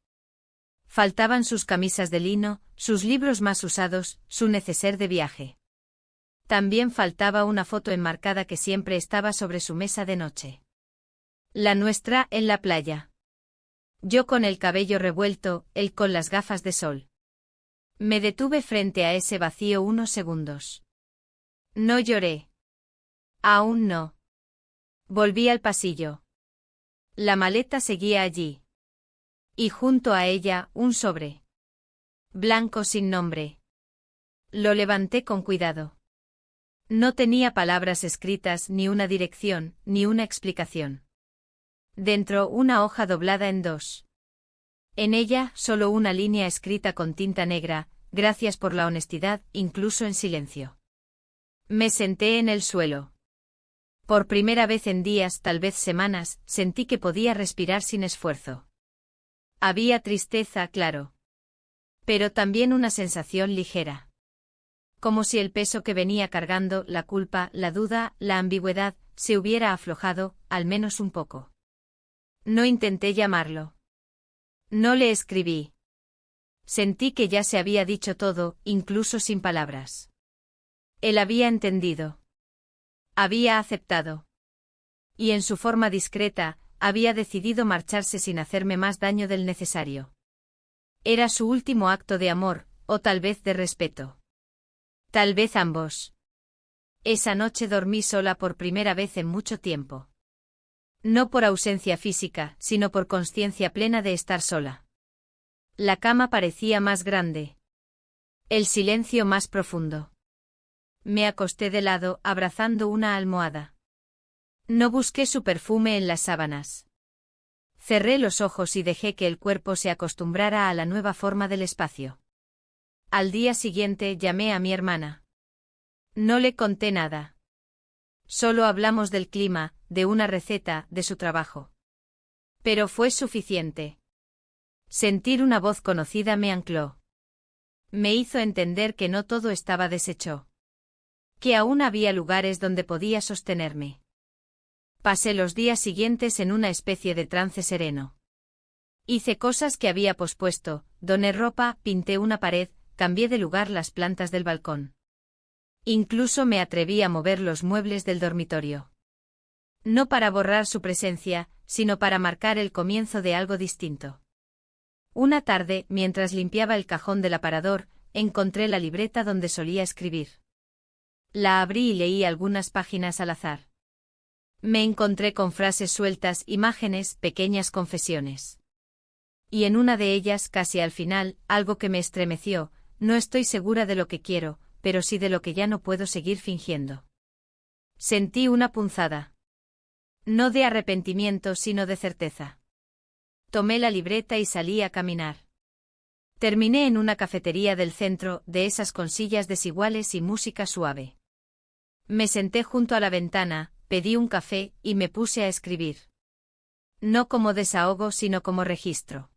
Faltaban sus camisas de lino, sus libros más usados, su neceser de viaje. También faltaba una foto enmarcada que siempre estaba sobre su mesa de noche. La nuestra en la playa. Yo con el cabello revuelto, él con las gafas de sol. Me detuve frente a ese vacío unos segundos. No lloré. Aún no. Volví al pasillo. La maleta seguía allí. Y junto a ella, un sobre. Blanco sin nombre. Lo levanté con cuidado. No tenía palabras escritas, ni una dirección, ni una explicación. Dentro, una hoja doblada en dos. En ella, solo una línea escrita con tinta negra: gracias por la honestidad, incluso en silencio. Me senté en el suelo. Por primera vez en días, tal vez semanas, sentí que podía respirar sin esfuerzo. Había tristeza, claro. Pero también una sensación ligera. Como si el peso que venía cargando, la culpa, la duda, la ambigüedad, se hubiera aflojado, al menos un poco. No intenté llamarlo. No le escribí. Sentí que ya se había dicho todo, incluso sin palabras. Él había entendido. Había aceptado. Y en su forma discreta, había decidido marcharse sin hacerme más daño del necesario. Era su último acto de amor, o tal vez de respeto. Tal vez ambos. Esa noche dormí sola por primera vez en mucho tiempo. No por ausencia física, sino por consciencia plena de estar sola. La cama parecía más grande. El silencio más profundo. Me acosté de lado, abrazando una almohada. No busqué su perfume en las sábanas. Cerré los ojos y dejé que el cuerpo se acostumbrara a la nueva forma del espacio. Al día siguiente llamé a mi hermana. No le conté nada. Solo hablamos del clima, de una receta, de su trabajo. Pero fue suficiente. Sentir una voz conocida me ancló. Me hizo entender que no todo estaba deshecho. Que aún había lugares donde podía sostenerme. Pasé los días siguientes en una especie de trance sereno. Hice cosas que había pospuesto, doné ropa, pinté una pared, cambié de lugar las plantas del balcón. Incluso me atreví a mover los muebles del dormitorio. No para borrar su presencia, sino para marcar el comienzo de algo distinto. Una tarde, mientras limpiaba el cajón del aparador, encontré la libreta donde solía escribir. La abrí y leí algunas páginas al azar. Me encontré con frases sueltas, imágenes, pequeñas confesiones. Y en una de ellas, casi al final, algo que me estremeció: no estoy segura de lo que quiero, pero sí de lo que ya no puedo seguir fingiendo. Sentí una punzada. No de arrepentimiento, sino de certeza. Tomé la libreta y salí a caminar. Terminé en una cafetería del centro, de esas con sillas desiguales y música suave. Me senté junto a la ventana, pedí un café, y me puse a escribir. No como desahogo, sino como registro.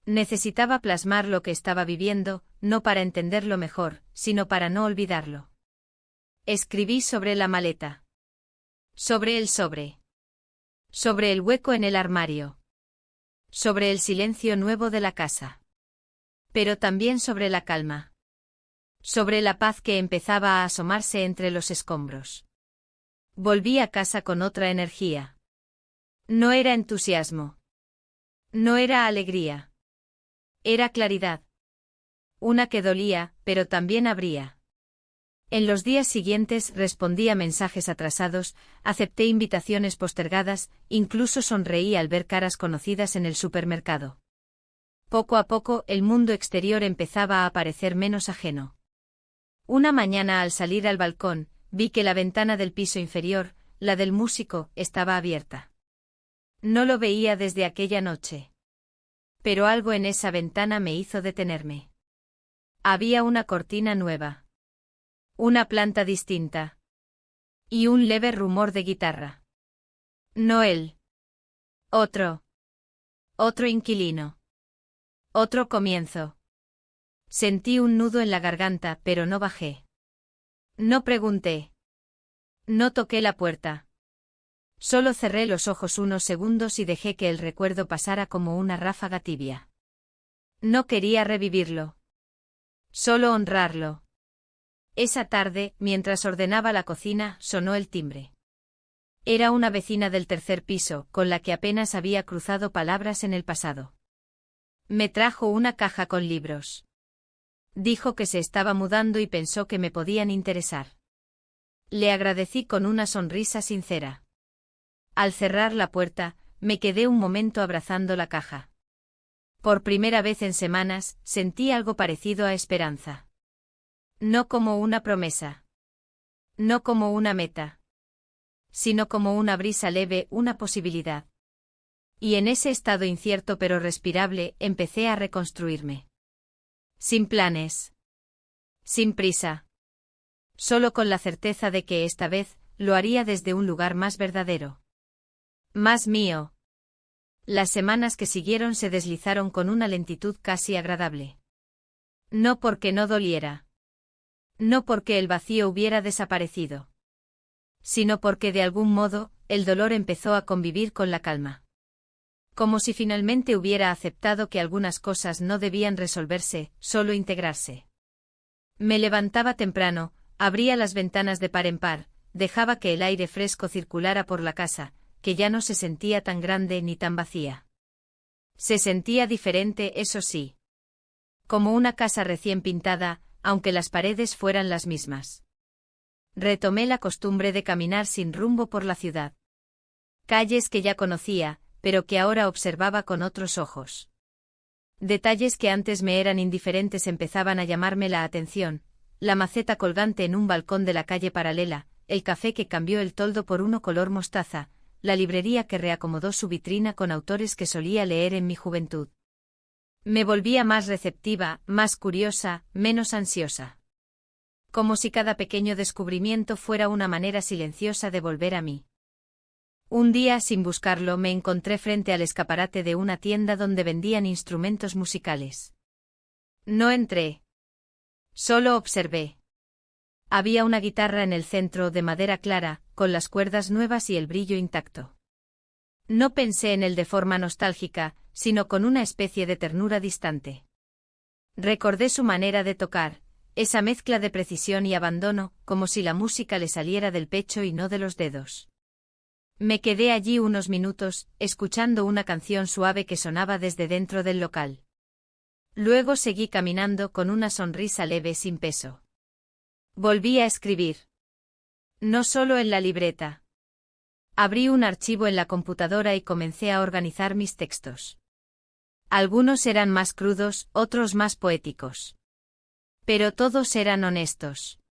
Necesitaba plasmar lo que estaba viviendo, no para entenderlo mejor, sino para no olvidarlo. Escribí sobre la maleta. Sobre el sobre. Sobre el hueco en el armario. Sobre el silencio nuevo de la casa. Pero también sobre la calma. Sobre la paz que empezaba a asomarse entre los escombros. Volví a casa con otra energía. No era entusiasmo. No era alegría. Era claridad. Una que dolía, pero también abría. En los días siguientes respondí a mensajes atrasados, acepté invitaciones postergadas, incluso sonreí al ver caras conocidas en el supermercado. Poco a poco el mundo exterior empezaba a parecer menos ajeno. Una mañana al salir al balcón, vi que la ventana del piso inferior, la del músico, estaba abierta. No lo veía desde aquella noche. Pero algo en esa ventana me hizo detenerme. Había una cortina nueva. Una planta distinta. Y un leve rumor de guitarra. No él. Otro. Otro inquilino. Otro comienzo. Sentí un nudo en la garganta, pero no bajé. No pregunté. No toqué la puerta. Solo cerré los ojos unos segundos y dejé que el recuerdo pasara como una ráfaga tibia. No quería revivirlo. Solo honrarlo. Esa tarde, mientras ordenaba la cocina, sonó el timbre. Era una vecina del tercer piso, con la que apenas había cruzado palabras en el pasado. Me trajo una caja con libros. Dijo que se estaba mudando y pensó que me podían interesar. Le agradecí con una sonrisa sincera. Al cerrar la puerta, me quedé un momento abrazando la caja. Por primera vez en semanas, sentí algo parecido a esperanza. No como una promesa. No como una meta. Sino como una brisa leve, una posibilidad. Y en ese estado incierto pero respirable, empecé a reconstruirme. Sin planes. Sin prisa. Solo con la certeza de que esta vez, lo haría desde un lugar más verdadero. Más mío. Las semanas que siguieron se deslizaron con una lentitud casi agradable. No porque no doliera. No porque el vacío hubiera desaparecido. Sino porque de algún modo, el dolor empezó a convivir con la calma. Como si finalmente hubiera aceptado que algunas cosas no debían resolverse, solo integrarse. Me levantaba temprano, abría las ventanas de par en par, dejaba que el aire fresco circulara por la casa, que ya no se sentía tan grande ni tan vacía. Se sentía diferente, eso sí. Como una casa recién pintada, aunque las paredes fueran las mismas. Retomé la costumbre de caminar sin rumbo por la ciudad. Calles que ya conocía, pero que ahora observaba con otros ojos. Detalles que antes me eran indiferentes empezaban a llamarme la atención, la maceta colgante en un balcón de la calle paralela, el café que cambió el toldo por uno color mostaza, la librería que reacomodó su vitrina con autores que solía leer en mi juventud. Me volvía más receptiva, más curiosa, menos ansiosa. Como si cada pequeño descubrimiento fuera una manera silenciosa de volver a mí. Un día, sin buscarlo, me encontré frente al escaparate de una tienda donde vendían instrumentos musicales. No entré. Solo observé. Había una guitarra en el centro de madera clara, con las cuerdas nuevas y el brillo intacto. No pensé en él de forma nostálgica, sino con una especie de ternura distante. Recordé su manera de tocar, esa mezcla de precisión y abandono, como si la música le saliera del pecho y no de los dedos. Me quedé allí unos minutos, escuchando una canción suave que sonaba desde dentro del local. Luego seguí caminando con una sonrisa leve sin peso. Volví a escribir. No solo en la libreta. Abrí un archivo en la computadora y comencé a organizar mis textos. Algunos eran más crudos, otros más poéticos. Pero todos eran honestos.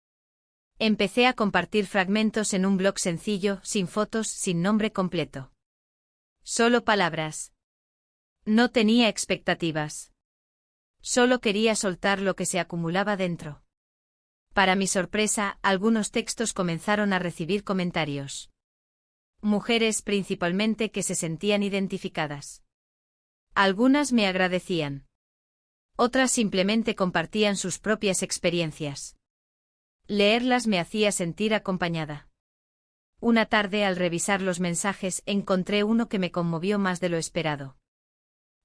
Empecé a compartir fragmentos en un blog sencillo, sin fotos, sin nombre completo. Solo palabras. No tenía expectativas. Solo quería soltar lo que se acumulaba dentro. Para mi sorpresa, algunos textos comenzaron a recibir comentarios. Mujeres principalmente que se sentían identificadas. Algunas me agradecían. Otras simplemente compartían sus propias experiencias. Leerlas me hacía sentir acompañada. Una tarde, al revisar los mensajes, encontré uno que me conmovió más de lo esperado.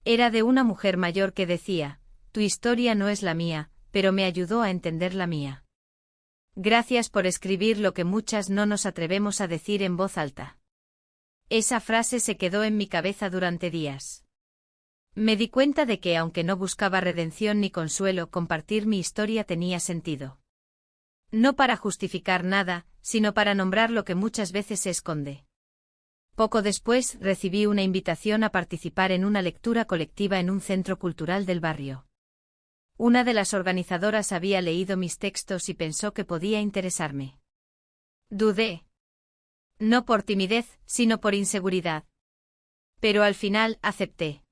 Era de una mujer mayor que decía: «Tu historia no es la mía, pero me ayudó a entender la mía. Gracias por escribir lo que muchas no nos atrevemos a decir en voz alta». Esa frase se quedó en mi cabeza durante días. Me di cuenta de que, aunque no buscaba redención ni consuelo, compartir mi historia tenía sentido. No para justificar nada, sino para nombrar lo que muchas veces se esconde. Poco después recibí una invitación a participar en una lectura colectiva en un centro cultural del barrio. Una de las organizadoras había leído mis textos y pensó que podía interesarme. Dudé. No por timidez, sino por inseguridad. Pero al final acepté.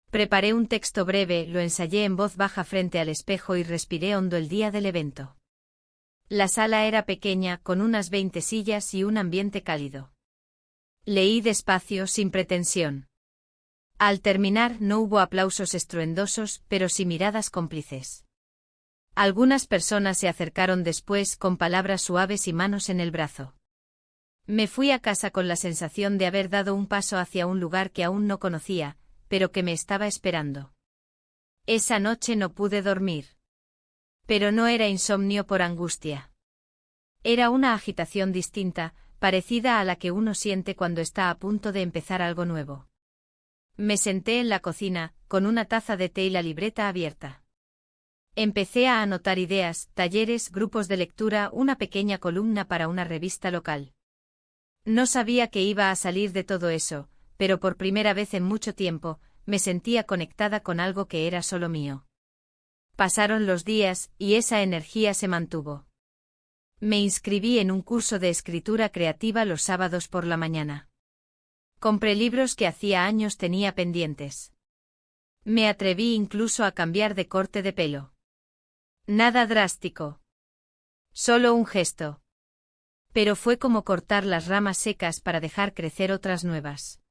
Preparé un texto breve, lo ensayé en voz baja frente al espejo y respiré hondo el día del evento. La sala era pequeña, con unas 20 sillas y un ambiente cálido. Leí despacio, sin pretensión. Al terminar no hubo aplausos estruendosos, pero sí miradas cómplices. Algunas personas se acercaron después con palabras suaves y manos en el brazo. Me fui a casa con la sensación de haber dado un paso hacia un lugar que aún no conocía, pero que me estaba esperando. Esa noche no pude dormir. Pero no era insomnio por angustia. Era una agitación distinta, parecida a la que uno siente cuando está a punto de empezar algo nuevo. Me senté en la cocina, con una taza de té y la libreta abierta. Empecé a anotar ideas, talleres, grupos de lectura, una pequeña columna para una revista local. No sabía qué iba a salir de todo eso, pero por primera vez en mucho tiempo, me sentía conectada con algo que era solo mío. Pasaron los días, y esa energía se mantuvo. Me inscribí en un curso de escritura creativa los sábados por la mañana. Compré libros que hacía años tenía pendientes. Me atreví incluso a cambiar de corte de pelo. Nada drástico. Solo un gesto. Pero fue como cortar las ramas secas para dejar crecer otras nuevas.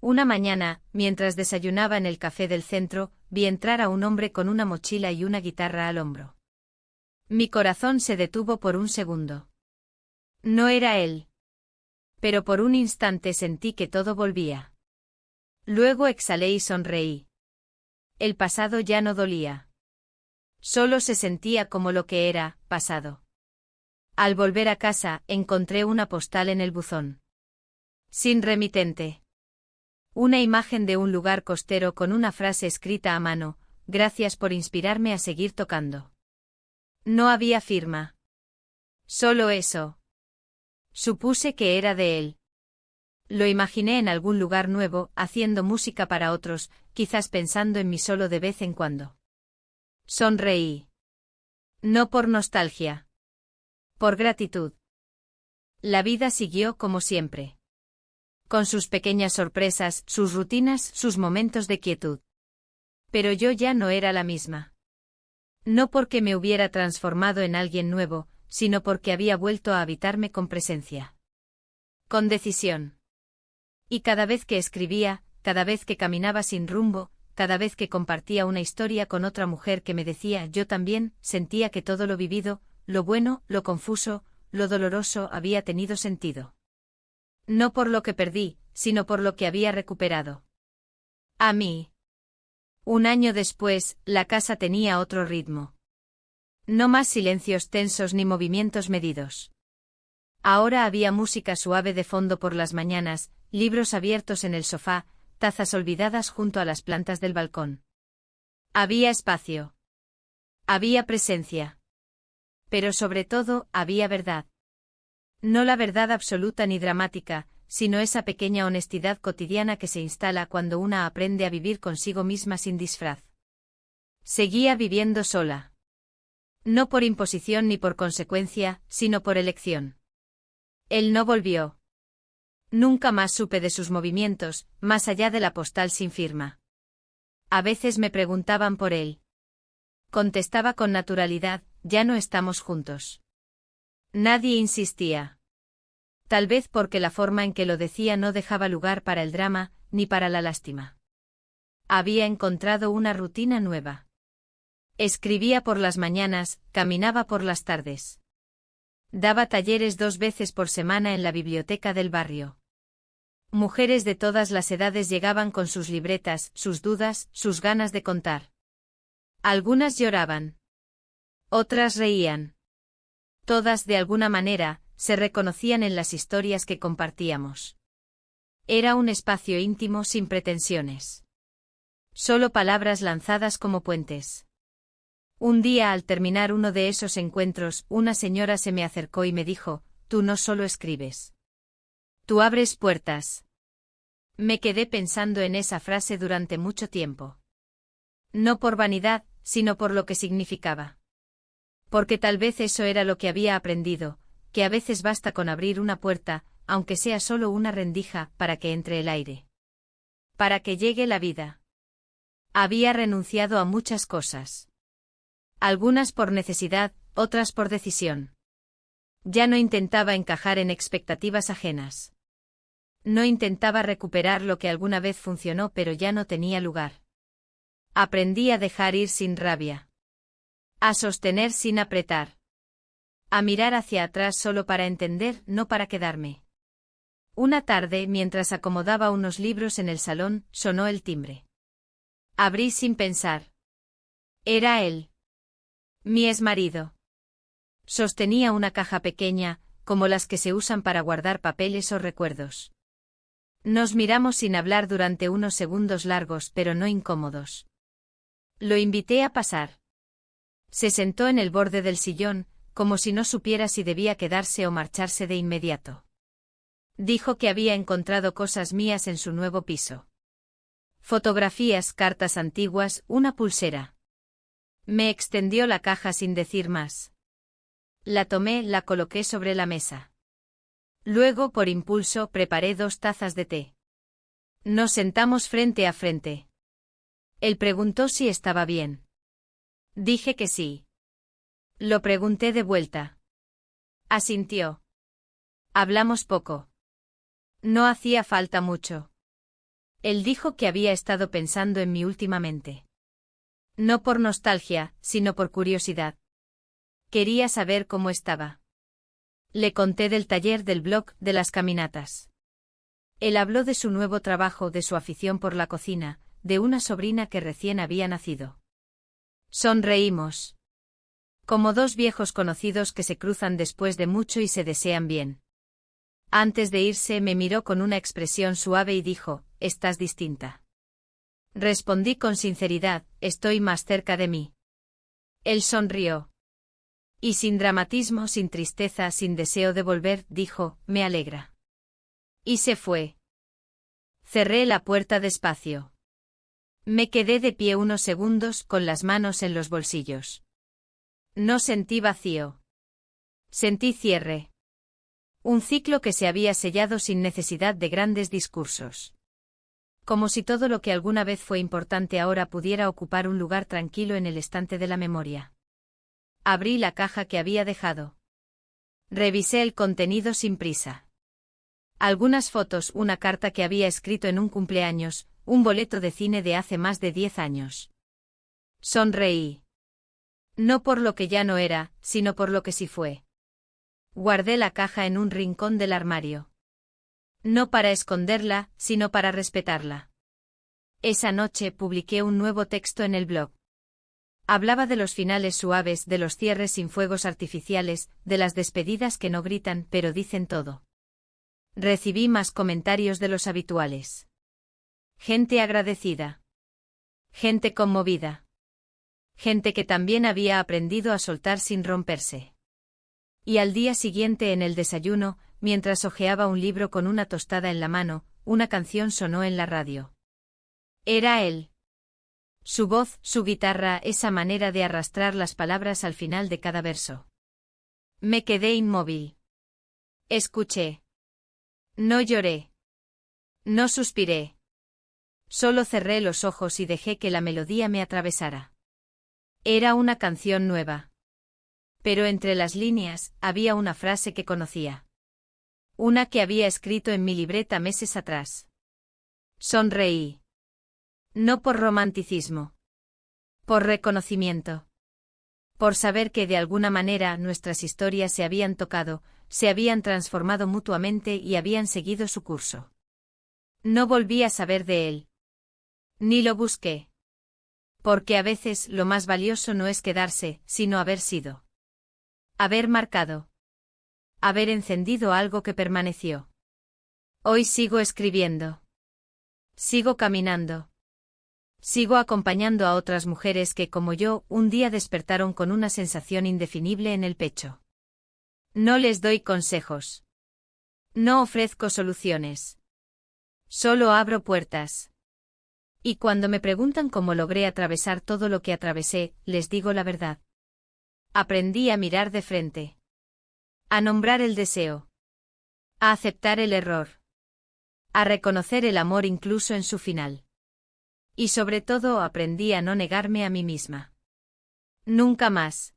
Una mañana, mientras desayunaba en el café del centro, vi entrar a un hombre con una mochila y una guitarra al hombro. Mi corazón se detuvo por un segundo. No era él. Pero por un instante sentí que todo volvía. Luego exhalé y sonreí. El pasado ya no dolía. Solo se sentía como lo que era, pasado. Al volver a casa, encontré una postal en el buzón. Sin remitente. Una imagen de un lugar costero con una frase escrita a mano: gracias por inspirarme a seguir tocando. No había firma. Solo eso. Supuse que era de él. Lo imaginé en algún lugar nuevo, haciendo música para otros, quizás pensando en mí solo de vez en cuando. Sonreí. No por nostalgia. Por gratitud. La vida siguió como siempre. Con sus pequeñas sorpresas, sus rutinas, sus momentos de quietud. Pero yo ya no era la misma. No porque me hubiera transformado en alguien nuevo, sino porque había vuelto a habitarme con presencia. Con decisión. Y cada vez que escribía, cada vez que caminaba sin rumbo, cada vez que compartía una historia con otra mujer que me decía yo también, sentía que todo lo vivido, lo bueno, lo confuso, lo doloroso había tenido sentido. No por lo que perdí, sino por lo que había recuperado. A mí. Un año después, la casa tenía otro ritmo. No más silencios tensos ni movimientos medidos. Ahora había música suave de fondo por las mañanas, libros abiertos en el sofá, tazas olvidadas junto a las plantas del balcón. Había espacio. Había presencia. Pero sobre todo, había verdad. No la verdad absoluta ni dramática, sino esa pequeña honestidad cotidiana que se instala cuando una aprende a vivir consigo misma sin disfraz. Seguía viviendo sola. No por imposición ni por consecuencia, sino por elección. Él no volvió. Nunca más supe de sus movimientos, más allá de la postal sin firma. A veces me preguntaban por él. Contestaba con naturalidad, ya no estamos juntos. Nadie insistía. Tal vez porque la forma en que lo decía no dejaba lugar para el drama, ni para la lástima. Había encontrado una rutina nueva. Escribía por las mañanas, caminaba por las tardes. Daba talleres 2 veces por semana en la biblioteca del barrio. Mujeres de todas las edades llegaban con sus libretas, sus dudas, sus ganas de contar. Algunas lloraban. Otras reían. Todas, de alguna manera, se reconocían en las historias que compartíamos. Era un espacio íntimo sin pretensiones. Solo palabras lanzadas como puentes. Un día al terminar uno de esos encuentros, una señora se me acercó y me dijo, tú no solo escribes. Tú abres puertas. Me quedé pensando en esa frase durante mucho tiempo. No por vanidad, sino por lo que significaba. Porque tal vez eso era lo que había aprendido, que a veces basta con abrir una puerta, aunque sea solo una rendija, para que entre el aire. Para que llegue la vida. Había renunciado a muchas cosas. Algunas por necesidad, otras por decisión. Ya no intentaba encajar en expectativas ajenas. No intentaba recuperar lo que alguna vez funcionó pero ya no tenía lugar. Aprendí a dejar ir sin rabia. A sostener sin apretar. A mirar hacia atrás solo para entender, no para quedarme. Una tarde, mientras acomodaba unos libros en el salón, sonó el timbre. Abrí sin pensar. Era él. Mi exmarido. Sostenía una caja pequeña, como las que se usan para guardar papeles o recuerdos. Nos miramos sin hablar durante unos segundos largos pero no incómodos. Lo invité a pasar. Se sentó en el borde del sillón, como si no supiera si debía quedarse o marcharse de inmediato. Dijo que había encontrado cosas mías en su nuevo piso. Fotografías, cartas antiguas, una pulsera. Me extendió la caja sin decir más. La tomé, la coloqué sobre la mesa. Luego, por impulso, preparé 2 tazas de té. Nos sentamos frente a frente. Él preguntó si estaba bien. Dije que sí. Lo pregunté de vuelta. Asintió. Hablamos poco. No hacía falta mucho. Él dijo que había estado pensando en mí últimamente. No por nostalgia, sino por curiosidad. Quería saber cómo estaba. Le conté del taller del blog, de las caminatas. Él habló de su nuevo trabajo, de su afición por la cocina, de una sobrina que recién había nacido. Sonreímos. Como 2 viejos conocidos que se cruzan después de mucho y se desean bien. Antes de irse me miró con una expresión suave y dijo, «Estás distinta». Respondí con sinceridad, «Estoy más cerca de mí». Él sonrió. Y sin dramatismo, sin tristeza, sin deseo de volver, dijo, «Me alegra». Y se fue. Cerré la puerta despacio. Me quedé de pie unos segundos, con las manos en los bolsillos. No sentí vacío. Sentí cierre. Un ciclo que se había sellado sin necesidad de grandes discursos. Como si todo lo que alguna vez fue importante ahora pudiera ocupar un lugar tranquilo en el estante de la memoria. Abrí la caja que había dejado. Revisé el contenido sin prisa. Algunas fotos, una carta que había escrito en un cumpleaños, un boleto de cine de hace más de 10 años. Sonreí. No por lo que ya no era, sino por lo que sí fue. Guardé la caja en un rincón del armario. No para esconderla, sino para respetarla. Esa noche publiqué un nuevo texto en el blog. Hablaba de los finales suaves, de los cierres sin fuegos artificiales, de las despedidas que no gritan pero dicen todo. Recibí más comentarios de los habituales. Gente agradecida. Gente conmovida. Gente que también había aprendido a soltar sin romperse. Y al día siguiente en el desayuno, mientras hojeaba un libro con una tostada en la mano, una canción sonó en la radio. Era él. Su voz, su guitarra, esa manera de arrastrar las palabras al final de cada verso. Me quedé inmóvil. Escuché. No lloré. No suspiré. Solo cerré los ojos y dejé que la melodía me atravesara. Era una canción nueva. Pero entre las líneas, había una frase que conocía. Una que había escrito en mi libreta meses atrás. Sonreí. No por romanticismo. Por reconocimiento. Por saber que de alguna manera nuestras historias se habían tocado, se habían transformado mutuamente y habían seguido su curso. No volví a saber de él. Ni lo busqué. Porque a veces lo más valioso no es quedarse, sino haber sido. Haber marcado. Haber encendido algo que permaneció. Hoy sigo escribiendo. Sigo caminando. Sigo acompañando a otras mujeres que, como yo, un día despertaron con una sensación indefinible en el pecho. No les doy consejos. No ofrezco soluciones. Solo abro puertas. Y cuando me preguntan cómo logré atravesar todo lo que atravesé, les digo la verdad. Aprendí a mirar de frente. A nombrar el deseo. A aceptar el error. A reconocer el amor incluso en su final. Y sobre todo aprendí a no negarme a mí misma. Nunca más.